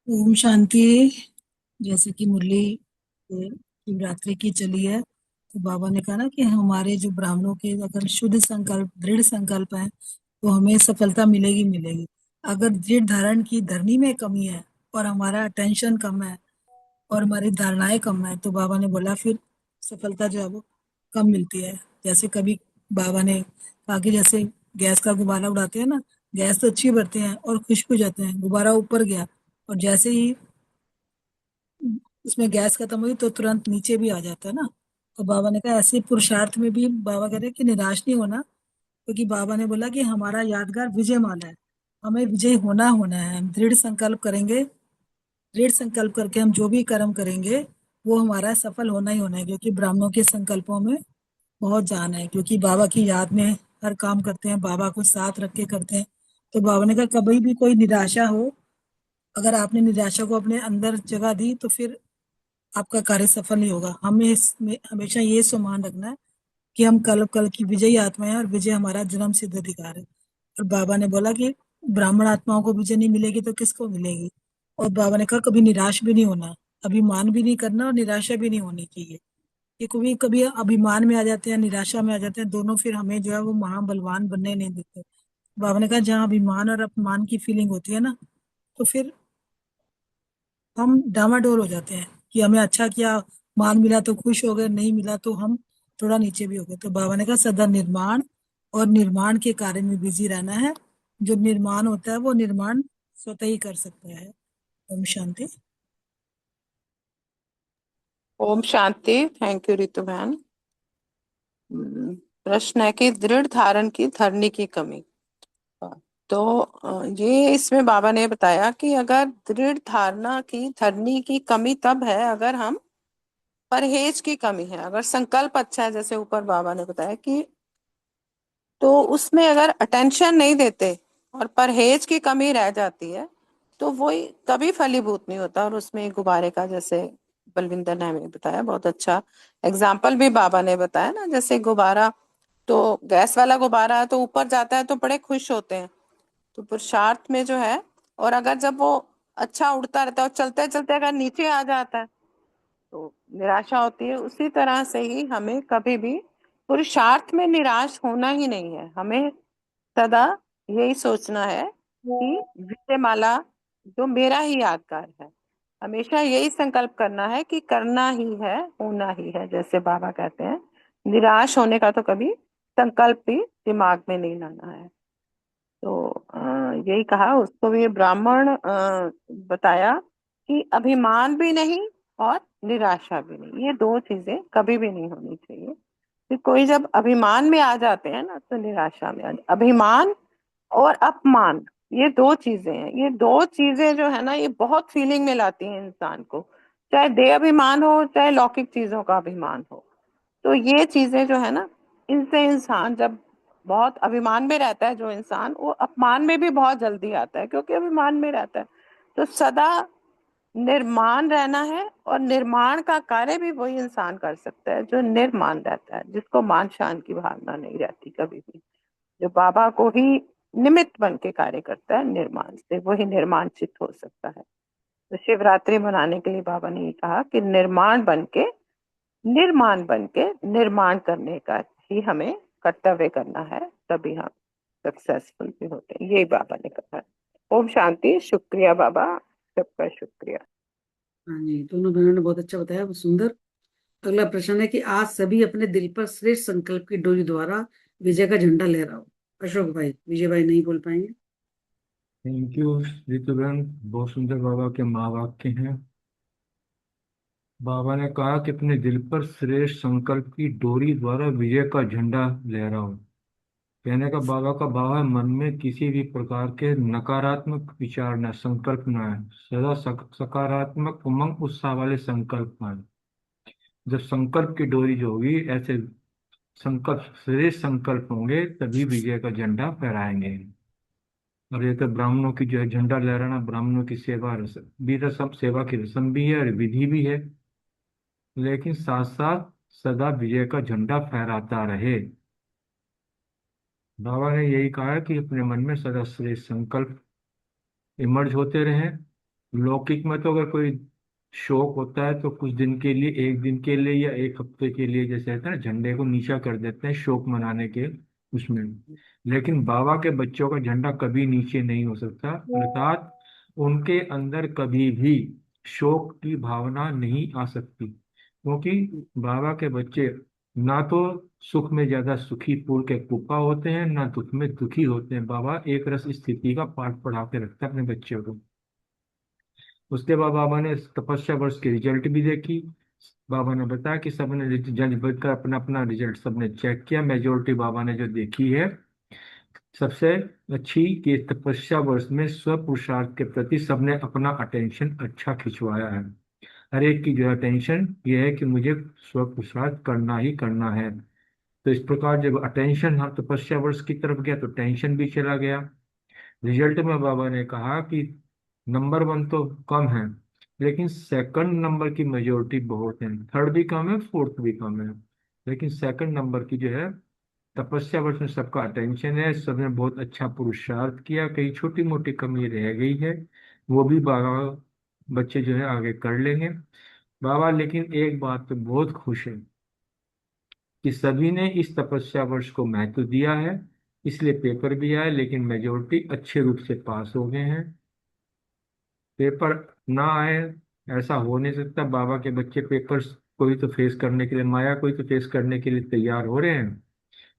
ओम शांति। जैसे कि मुरली शिवरात्रि की चली है, तो बाबा ने कहा ना कि हमारे जो ब्राह्मणों के अगर शुद्ध संकल्प दृढ़ संकल्प है तो हमें सफलता मिलेगी मिलेगी। अगर दृढ़ धारण की धरनी में कमी है और हमारा अटेंशन कम है और हमारी धारणाएं कम है, तो बाबा ने बोला फिर सफलता जो है वो कम मिलती है। जैसे कभी बाबा ने कहा कि जैसे गैस का गुब्बारा उड़ाते हैं ना, गैस तो अच्छी भरते हैं और खुश्क हो जाते हैं, गुब्बारा ऊपर गया और जैसे ही उसमें गैस खत्म हुई तो तुरंत नीचे भी आ जाता है ना। तो बाबा ने कहा ऐसे पुरुषार्थ में भी बाबा कह रहे हैं कि निराश नहीं होना, क्योंकि बाबा ने बोला कि हमारा यादगार विजय माला है, हमें विजय होना होना है। हम दृढ़ संकल्प करेंगे, दृढ़ संकल्प करके हम जो भी कर्म करेंगे वो हमारा सफल होना ही होना है, क्योंकि ब्राह्मणों के संकल्पों में बहुत जान है, क्योंकि बाबा की याद में हर काम करते हैं, बाबा को साथ रख के करते हैं। तो बाबा ने कहा कभी भी कोई निराशा हो, अगर आपने निराशा को अपने अंदर जगह दी तो फिर आपका कार्य सफल नहीं होगा। हमें इसमें हमेशा ये सम्मान रखना है कि हम कल कल की विजयी आत्मा है और विजय हमारा जन्म सिद्ध अधिकार है। और बाबा ने बोला कि ब्राह्मण आत्माओं को विजय नहीं मिलेगी तो किसको मिलेगी। और बाबा ने कहा कभी निराश भी नहीं होना, अभिमान भी नहीं करना और निराशा भी नहीं होनी चाहिए। ये कभी कभी अभिमान में आ जाते हैं, निराशा में आ जाते हैं, दोनों फिर हमें जो है वो महाबलवान बनने नहीं देते। बाबा ने कहा जहाँ अभिमान और अपमान की फीलिंग होती है ना, तो फिर हम डामाडोल हो जाते हैं कि हमें अच्छा किया, मान मिला तो खुश हो गए, नहीं मिला तो हम थोड़ा नीचे भी हो गए। तो बाबा ने कहा सदा निर्माण और निर्माण के कार्य में बिजी रहना है। जो निर्माण होता है वो निर्माण स्वतः ही कर सकता है। ओम शांति। ओम शांति। थैंक यू रितु बहन। प्रश्न है कि दृढ़ धारण की धरनी की कमी। तो ये इसमें बाबा ने बताया कि अगर दृढ़ धारणा की धरनी की कमी तब है अगर हम परहेज की कमी है। अगर संकल्प अच्छा है, जैसे ऊपर बाबा ने बताया कि, तो उसमें अगर अटेंशन नहीं देते और परहेज की कमी रह जाती है तो वो कभी फलीभूत नहीं होता। और उसमें गुब्बारे का, जैसे बलविंदर ने हमें बताया, बहुत अच्छा एग्जाम्पल भी बाबा ने बताया ना। जैसे गुब्बारा, तो गैस वाला गुब्बारा है तो ऊपर जाता है तो बड़े खुश होते हैं। तो पुरुषार्थ में जो है, और अगर जब वो अच्छा उड़ता रहता है और चलते चलते अगर नीचे आ जाता है तो निराशा होती है। उसी तरह से ही हमें कभी भी पुरुषार्थ में निराश होना ही नहीं है। हमें सदा यही सोचना है कि विजयमाला जो मेरा ही यादगार है। हमेशा यही संकल्प करना है कि करना ही है, होना ही है। जैसे बाबा कहते हैं, निराश होने का तो कभी संकल्प भी दिमाग में नहीं लाना है। तो यही कहा उसको भी ब्राह्मण बताया कि अभिमान भी नहीं और निराशा भी नहीं, ये दो चीजें कभी भी नहीं होनी चाहिए। कि कोई जब अभिमान में आ जाते हैं ना तो निराशा में अभिमान और अपमान, ये दो चीजें हैं। ये दो चीजें जो है ना, ये बहुत फीलिंग में लाती हैं इंसान को, चाहे देह अभिमान हो चाहे लौकिक चीजों का अभिमान हो। तो ये चीजें जो है ना, इनसे इंसान जब बहुत अभिमान में रहता है, जो इंसान वो अपमान में भी बहुत जल्दी आता है, क्योंकि अभिमान में रहता है। तो सदा निर्माण रहना है, और निर्माण का कार्य भी वही इंसान कर सकता है जो निर्माण रहता है, जिसको मान शान की भावना नहीं रहती कभी भी, जो बाबा को ही निमित्त बन के कार्य करता है निर्माण से, वही निर्माण चित्त हो सकता है। तो शिवरात्रि मनाने के लिए बाबा ने ये कहा कि निर्माण बन के निर्माण करने का ही हमें कर्तव्य करना है, तभी हम सक्सेसफुल भी होते हैं। यही बाबा ने कहा है। ओम शांति। शुक्रिया बाबा, सबका शुक्रिया। हाँ जी, दोनों बहनों ने बहुत अच्छा बताया, बहुत सुंदर। अगला प्रश्न है कि आज सभी अपने दिल पर श्रेष्ठ संकल्प की डोरी द्वारा विजय का झंडा लहराओ। अशोक भाई, विजय भाई नहीं बोल पाएंगे। थैंक यू रितु बहन, बहुत सुंदर बाबा के माँ वाक्य हैं। बाबा ने कहा कि अपने दिल पर श्रेष्ठ संकल्प की डोरी द्वारा विजय का झंडा लहराओ। कहने का बाबा का भाव है, मन में किसी भी प्रकार के नकारात्मक विचार न, संकल्प न है। सदा सकारात्मक उमंग उत्साह वाले संकल्प आए। जब संकल्प की डोरी जो होगी, ऐसे संकल्प श्रेष्ठ संकल्प होंगे, तभी विजय का झंडा फहराएंगे। और ये तो ब्राह्मणों की जो है झंडा लहराना, ब्राह्मणों की सेवा रसम भी, रसम सेवा की रस्म भी है और विधि भी है, लेकिन साथ साथ सदा विजय का झंडा फहराता रहे। बाबा ने यही कहा है कि अपने मन में सदा श्रेष्ठ संकल्प इमर्ज होते रहे। लौकिक में तो अगर कोई शौक होता है तो कुछ दिन के लिए, एक दिन के लिए या एक हफ्ते के लिए, जैसे कहते हैं ना, झंडे को नीचा कर देते हैं शौक मनाने के उसमें। लेकिन बाबा के बच्चों का झंडा कभी नीचे नहीं हो सकता, अर्थात उनके अंदर कभी भी शौक की भावना नहीं आ सकती, क्योंकि बाबा के बच्चे ना तो सुख में ज्यादा सुखी पूर के कुपा होते हैं, ना दुख में दुखी होते हैं। बाबा एक रस स्थिति का पाठ पढ़ा के रखता है अपने बच्चों को। उसके बाद बाबा ने तपस्या वर्ष की रिजल्ट भी देखी। बाबा ने बताया कि सबने जज कर अपना अपना रिजल्ट सबने चेक किया। मेजोरिटी बाबा ने जो देखी है सबसे अच्छी, कि तपस्या वर्ष में स्व पुरुषार्थ के प्रति सबने अपना अटेंशन अच्छा खिंचवाया है। हर एक की जो अटेंशन ये है कि मुझे स्व पुरुषार्थ करना ही करना है। तो इस प्रकार जब अटेंशन हम तपस्या वर्ष की तरफ गया तो टेंशन भी चला गया। रिजल्ट में बाबा ने कहा कि नंबर वन तो कम है, लेकिन सेकंड नंबर की मेजोरिटी बहुत है। थर्ड भी कम है, फोर्थ भी कम है, लेकिन सेकंड नंबर की जो है तपस्या वर्ष में सबका अटेंशन है। सबने बहुत अच्छा पुरुषार्थ किया। कहीं छोटी मोटी कमी रह गई है, वो भी बाबा बच्चे जो है आगे कर लेंगे। बाबा लेकिन एक बात पे बहुत खुश है कि सभी ने इस तपस्या वर्ष को महत्व दिया है, इसलिए पेपर भी आए, लेकिन मेजोरिटी अच्छे रूप से पास हो गए हैं। पेपर ना आए ऐसा हो नहीं सकता। बाबा के बच्चे पेपर्स कोई तो फेस करने के लिए, माया कोई तो फेस करने के लिए तैयार हो रहे हैं,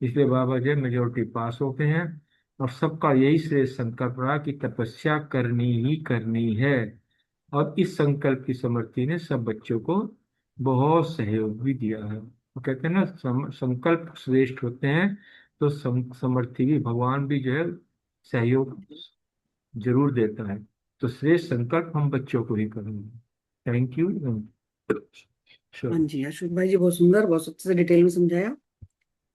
इसलिए बाबा जो मेजोरिटी पास होते हैं। और सबका यही श्रेष्ठ संकल्प रहा कि तपस्या करनी ही करनी है। और इस संकल्प की समृद्धि ने सब बच्चों को बहुत सहयोग भी दिया है। वो कहते हैं ना, संकल्प श्रेष्ठ होते हैं तो समर्थी भी, भगवान भी जो है सहयोग जरूर देता है। तो श्रेष्ठ संकल्प हम बच्चों को ही करेंगे। Thank you. हाँ श्योर। जी, अशोक भाई जी बहुत सुंदर, बहुत अच्छे से डिटेल में समझाया।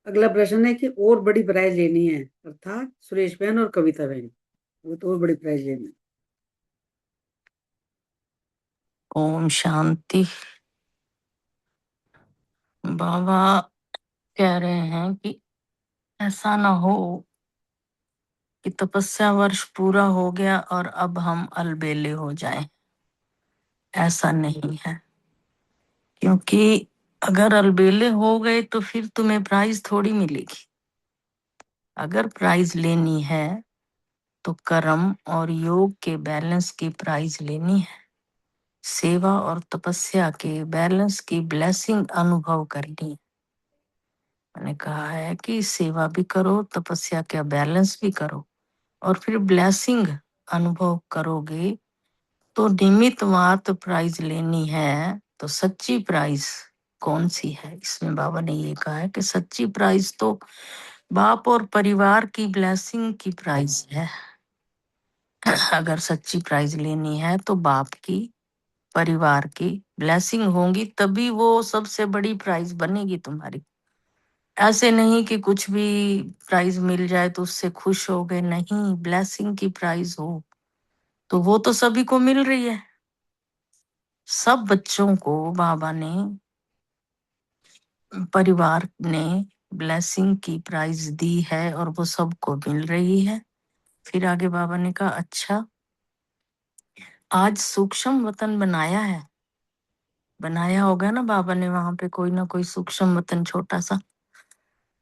अगला प्रश्न है कि और बड़ी प्राइज लेनी है, अर्थात सुरेश बहन और कविता बहन, वो तो और बड़ी प्राइज लेनी है। ओम शांति। बाबा कह रहे हैं कि ऐसा ना हो कि तपस्या वर्ष पूरा हो गया और अब हम अलबेले हो जाएं। ऐसा नहीं है, क्योंकि अगर अलबेले हो गए तो फिर तुम्हें प्राइज थोड़ी मिलेगी। अगर प्राइज लेनी है तो कर्म और योग के बैलेंस की प्राइज लेनी है। सेवा और तपस्या के बैलेंस की ब्लेसिंग अनुभव करनी है। मैंने कहा है कि सेवा भी करो, तपस्या का बैलेंस भी करो, और फिर ब्लेसिंग अनुभव करोगे। तो निमित्त मात्र प्राइज लेनी है तो सच्ची प्राइज कौन सी है? इसमें बाबा ने ये कहा है कि सच्ची प्राइज तो बाप और परिवार की ब्लेसिंग की प्राइज है। अगर सच्ची प्राइज लेनी है तो बाप की, परिवार की ब्लेसिंग होंगी, तभी वो सबसे बड़ी प्राइज बनेगी तुम्हारी। ऐसे नहीं कि कुछ भी प्राइज मिल जाए तो उससे खुश हो गए, नहीं, ब्लेसिंग की प्राइज हो तो वो तो सभी को मिल रही है। सब बच्चों को बाबा ने, परिवार ने ब्लेसिंग की प्राइज दी है और वो सबको मिल रही है। फिर आगे बाबा ने कहा, अच्छा आज सूक्ष्म वतन बनाया है, बनाया होगा ना बाबा ने वहां पे कोई ना कोई सूक्ष्म वतन छोटा सा,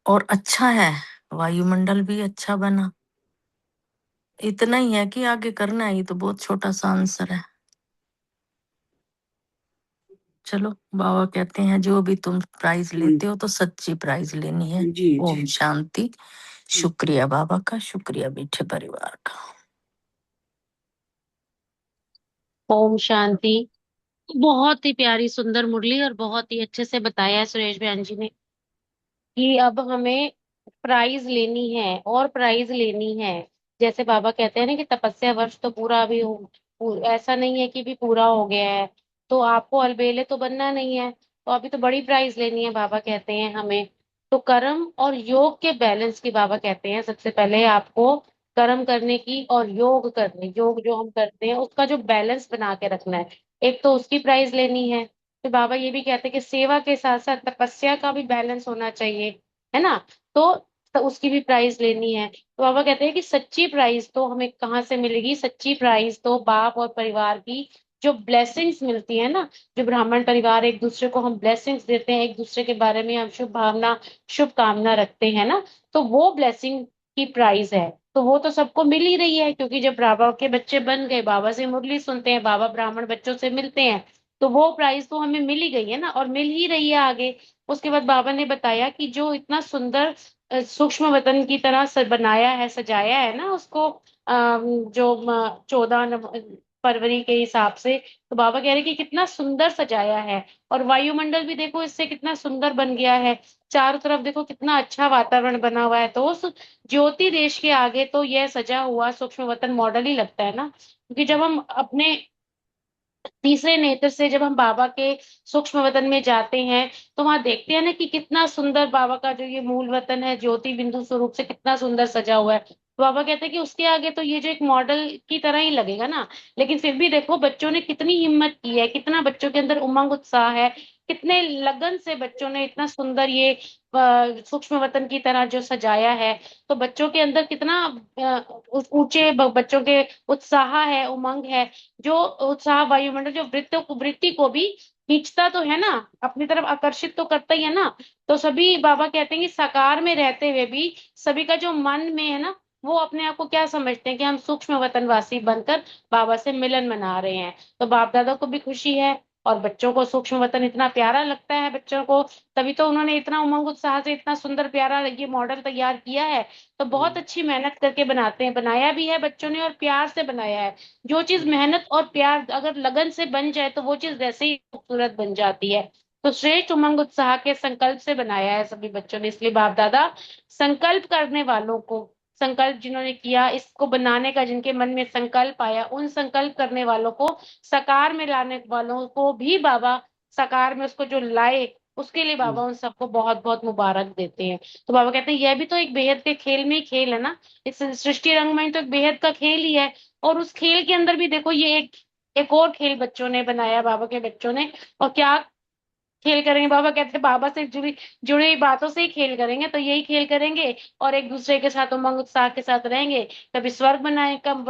और अच्छा है, वायुमंडल भी अच्छा बना। इतना ही है कि आगे करना है, ये तो बहुत छोटा सा आंसर है। चलो बाबा कहते हैं जो भी तुम प्राइज लेते हो तो सच्ची प्राइज लेनी है। जी ओम जी। शांति। शुक्रिया बाबा का, शुक्रिया मीठे परिवार का। ओम शांति। बहुत ही प्यारी सुंदर मुरली और बहुत ही अच्छे से बताया है सुरेश बहन जी ने कि अब हमें प्राइज लेनी है और प्राइज लेनी है। जैसे बाबा कहते हैं ना कि तपस्या वर्ष तो पूरा अभी ऐसा नहीं है कि भी पूरा हो गया है, तो आपको अलबेले तो बनना नहीं है, तो अभी तो बड़ी प्राइज लेनी है। बाबा कहते हैं हमें तो कर्म और योग के बैलेंस की, बाबा कहते हैं सबसे पहले आपको कर्म करने की और योग करने, योग जो हम करते हैं उसका जो बैलेंस बना के रखना है। एक तो उसकी प्राइज लेनी है, तो बाबा ये भी कहते हैं कि सेवा के साथ साथ तपस्या का भी बैलेंस होना चाहिए, है ना। तो उसकी भी प्राइज लेनी है। तो बाबा कहते हैं कि सच्ची प्राइज तो हमें कहाँ से मिलेगी? सच्ची प्राइज तो बाप और परिवार की जो ब्लेसिंग्स मिलती है ना, जो ब्राह्मण परिवार एक दूसरे को हम ब्लेसिंग्स देते हैं, एक दूसरे के बारे में हम शुभ भावना शुभ कामना रखते हैं ना, तो वो ब्लेसिंग की प्राइज है। तो वो तो सबको मिल ही रही है, क्योंकि जब बाबा के बच्चे बन गए, बाबा से मुरली सुनते हैं, बाबा ब्राह्मण बच्चों से मिलते हैं, तो वो प्राइज तो हमें मिल ही गई है ना, और मिल ही रही है आगे। उसके बाद बाबा ने बताया कि जो इतना सुंदर सूक्ष्म वतन की तरह बनाया है, सजाया है ना उसको, जो 14 फरवरी के हिसाब से, तो बाबा कह रहे कि कितना सुंदर सजाया है। और वायुमंडल भी देखो इससे कितना सुंदर बन गया है, चारों तरफ देखो कितना अच्छा वातावरण बना हुआ है। तो उस ज्योति देश के आगे तो यह सजा हुआ सूक्ष्म वतन मॉडल ही लगता है ना, क्योंकि जब हम अपने तीसरे नेत्र से जब हम बाबा के सूक्ष्म वतन में जाते हैं, तो वहां देखते हैं ना कि कितना सुंदर बाबा का जो ये मूल वतन है ज्योति बिंदु स्वरूप से कितना सुंदर सजा हुआ है। तो बाबा कहते हैं कि उसके आगे तो ये जो एक मॉडल की तरह ही लगेगा ना। लेकिन फिर भी देखो बच्चों ने कितनी हिम्मत की है, कितना बच्चों के अंदर उमंग उत्साह है, कितने लगन से बच्चों ने इतना सुंदर ये सूक्ष्म वतन की तरह जो सजाया है। तो बच्चों के अंदर कितना ऊंचे बच्चों के उत्साह है, उमंग है, जो उत्साह वायुमंडल जो वृत्ति को भी खींचता तो है ना, अपनी तरफ आकर्षित तो करता ही है ना। तो सभी बाबा कहते हैं कि साकार में रहते हुए भी सभी का जो मन में है ना, वो अपने आप को क्या समझते हैं कि हम सूक्ष्म वतनवासी बनकर बाबा से मिलन मना रहे हैं। तो बाप दादा को भी खुशी है, और बच्चों को सूक्ष्म वतन इतना प्यारा लगता है बच्चों को, तभी तो उन्होंने इतना उमंग उत्साह से इतना सुंदर प्यारा ये मॉडल तैयार किया है। तो बहुत अच्छी मेहनत करके बनाते हैं, बनाया भी है बच्चों ने और प्यार से बनाया है। जो चीज मेहनत और प्यार अगर लगन से बन जाए तो वो चीज वैसे ही खूबसूरत बन जाती है। तो श्रेष्ठ उमंग उत्साह के संकल्प से बनाया है सभी बच्चों ने, इसलिए बाप दादा संकल्प करने वालों को, संकल्प जिन्होंने किया इसको बनाने का, जिनके मन में संकल्प आया, उन संकल्प करने वालों को, साकार में लाने वालों को भी बाबा साकार में उसको जो लाए, उसके लिए बाबा उन सबको बहुत बहुत मुबारक देते हैं। तो बाबा कहते हैं यह भी तो एक बेहद के खेल में ही खेल है ना, इस सृष्टि रंगमंच तो एक बेहद का खेल ही है। और उस खेल के अंदर भी देखो ये एक और खेल बच्चों ने बनाया, बाबा के बच्चों ने। और क्या खेल करेंगे? बाबा कहते हैं बाबा से जुड़ी जुड़ी हुई बातों से ही खेल करेंगे, तो यही खेल करेंगे और एक दूसरे के साथ उमंग उत्साह के साथ रहेंगे। कभी स्वर्ग बनाए, कब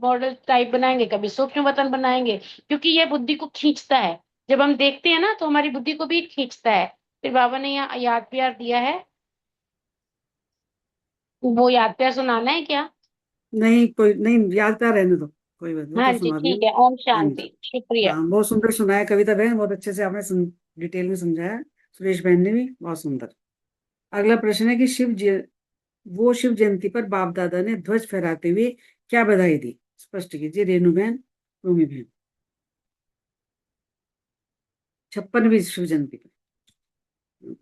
मॉडल टाइप बनाएंगे, कभी सूक्ष्म वतन बनाएंगे, क्योंकि ये बुद्धि को खींचता है। जब हम देखते हैं ना तो हमारी बुद्धि को भी खींचता है। फिर बाबा ने यहाँ याद प्यार दिया है, वो याद प्यार सुनाना है क्या? नहीं, कोई नहीं, याद प्यार रहने दो, कोई बात नहीं, वो हाँ तो जी सुना दिया। ठीक है, ओम हाँ जी। शांति, शुक्रिया। हाँ, बहुत सुंदर सुनाया कविता बहन, बहुत अच्छे से आपने डिटेल में समझाया। सुरेश बहन ने भी बहुत सुंदर। अगला प्रश्न है कि वो शिव जयंती पर बाप दादा ने ध्वज फहराते हुए क्या बधाई दी? स्पष्ट कीजिए रेणु बहन, रूमी बहन। 56वीं शिव जयंती पर।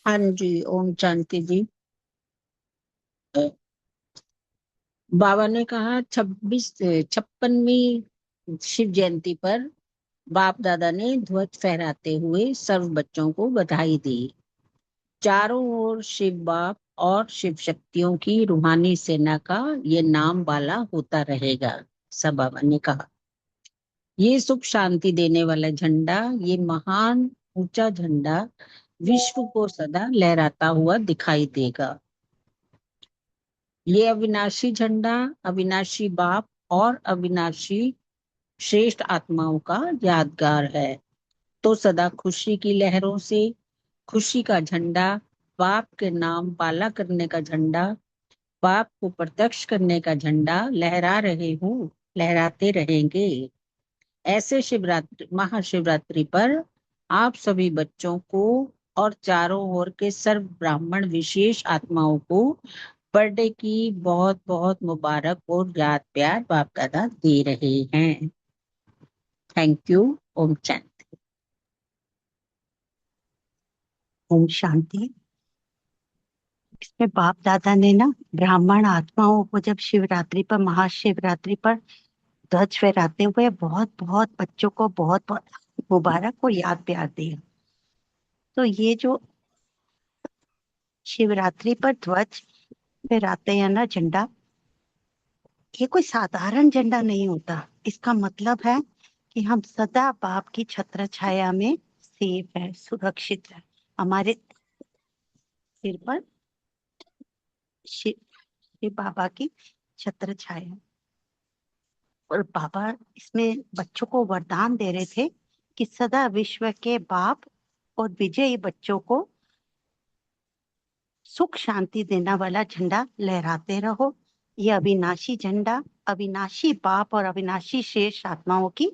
हाँ जी, ओम शांति जी। बाबा ने कहा 56वीं शिव जयंती पर बाप दादा ने ध्वज फहराते हुए सर्व बच्चों को बधाई दी। चारों ओर शिव बाप और शिव शक्तियों की रूहानी सेना का ये नाम वाला होता रहेगा, सब बाबा ने कहा। ये सुख शांति देने वाला झंडा, ये महान ऊंचा झंडा विश्व को सदा लहराता हुआ दिखाई देगा। ये अविनाशी झंडा अविनाशी बाप और अविनाशी श्रेष्ठ आत्माओं का यादगार है। तो सदा खुशी की लहरों से खुशी का झंडा, बाप के नाम पाला करने का झंडा, बाप को प्रत्यक्ष करने का झंडा लहरा रहे हूँ, लहराते रहेंगे। ऐसे महाशिवरात्रि पर आप सभी बच्चों को और चारों ओर के सर्व ब्राह्मण विशेष आत्माओं को बर्थडे की बहुत बहुत मुबारक और याद प्यार बाप दादा दे रहे हैं। Thank you. ओम शांति। ओम शांति। इसमें बाप दादा ने ना ब्राह्मण आत्माओं को जब शिवरात्रि पर, महाशिवरात्रि पर ध्वज फहराते हुए बहुत बहुत बच्चों को बहुत बहुत मुबारक और याद प्यार दिया। तो ये जो शिवरात्रि पर ध्वज फहराते हैं ना, झंडा, ये कोई साधारण झंडा नहीं होता। इसका मतलब है कि हम सदा बाप की छत्र छाया में सेफ है, सुरक्षित है। हमारे सिर पर शिव बाबा की छत्र छाया। और बाबा इसमें बच्चों को वरदान दे रहे थे कि सदा विश्व के बाप और विजयी बच्चों को सुख शांति देने वाला झंडा लहराते रहो। ये अविनाशी झंडा अविनाशी बाप और अविनाशी शेष आत्माओं की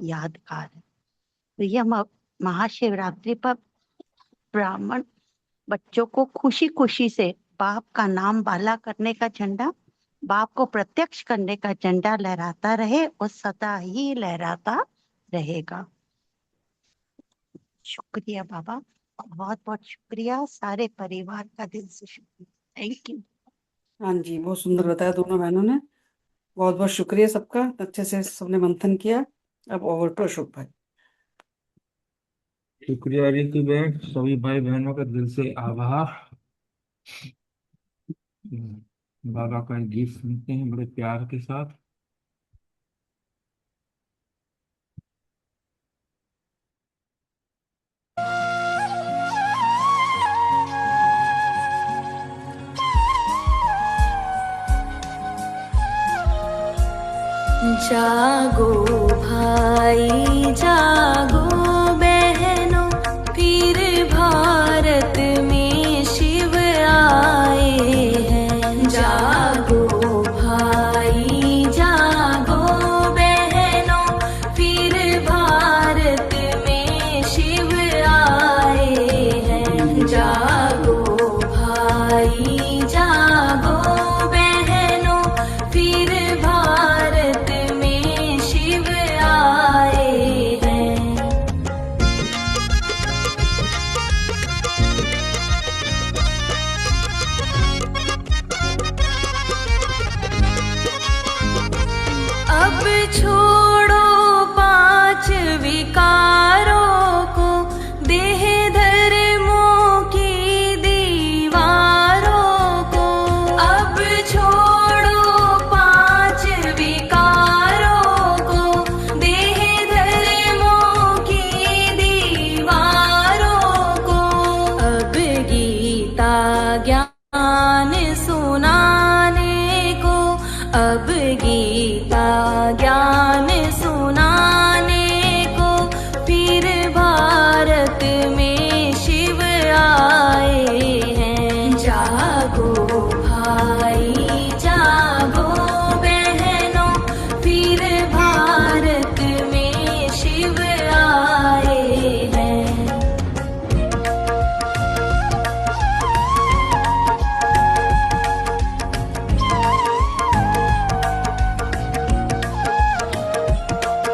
यादगार है। तो यह महाशिवरात्रि पर ब्राह्मण बच्चों को खुशी खुशी से बाप का नाम बाला करने का झंडा, बाप को प्रत्यक्ष करने का झंडा लहराता रहे और सदा ही लहराता रहेगा। शुक्रिया बाबा, बहुत बहुत शुक्रिया, सारे परिवार का दिल से शुक्रिया। Thank you. हाँ जी, बहुत सुंदर बताया दोनों बहनों ने। बहुत बहुत शुक्रिया सबका, अच्छे से सबने मंथन किया। अब ओवर टू अशोक भाई। शुक्रिया रितु बहन, सभी भाई बहनों का दिल से आभार। बाबा का एक गीत सुनते हैं बड़े प्यार के साथ। जागो भाई जागो बहनों, फिर भारत में शिव आए हैं। जागो भाई जागो बहनों, फिर भारत में शिव आए हैं। जागो भाई जागो बहनों, फिर भारत में शिव आए हैं। अब छोड़ो पांच विकारों को, देह धर्मों की दीवारों को। अब छोड़ो पांच विकारों को, देह धर्मों की दीवारों को। अब गीता ज्ञान सुनाने को, अब गीता ज्ञान सुनाने को, फिर भारत में शिव आए हैं। जागो भाई जागो बहनों, फिर भारत में शिव आए हैं।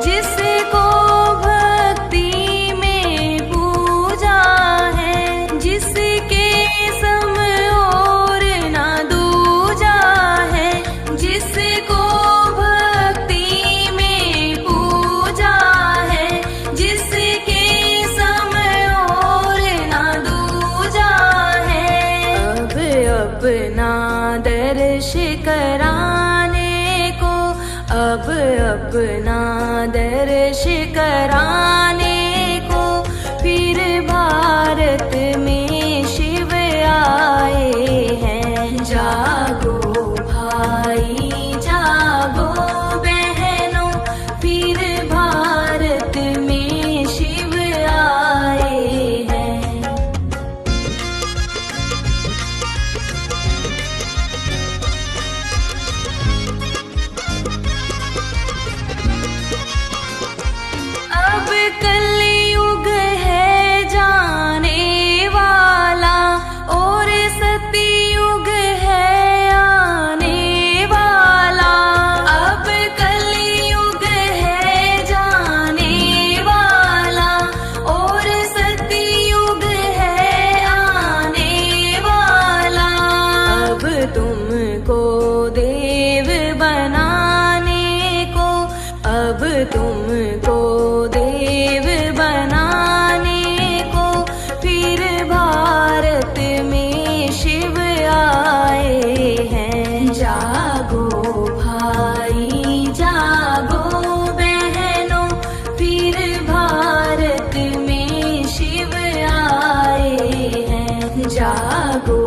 जिसको भक्ति में पूजा है, जिसके सम और ना दूजा है। जिसको भक्ति में पूजा है, जिसके सम और ना दूजा है। अब अपना दर्श कराने को, अब अपना दर्श कराने को, फिर भारत में शिव आए हैं। जागो भाई जागो बहनों, फिर भारत में शिव आए हैं। अब कल जागो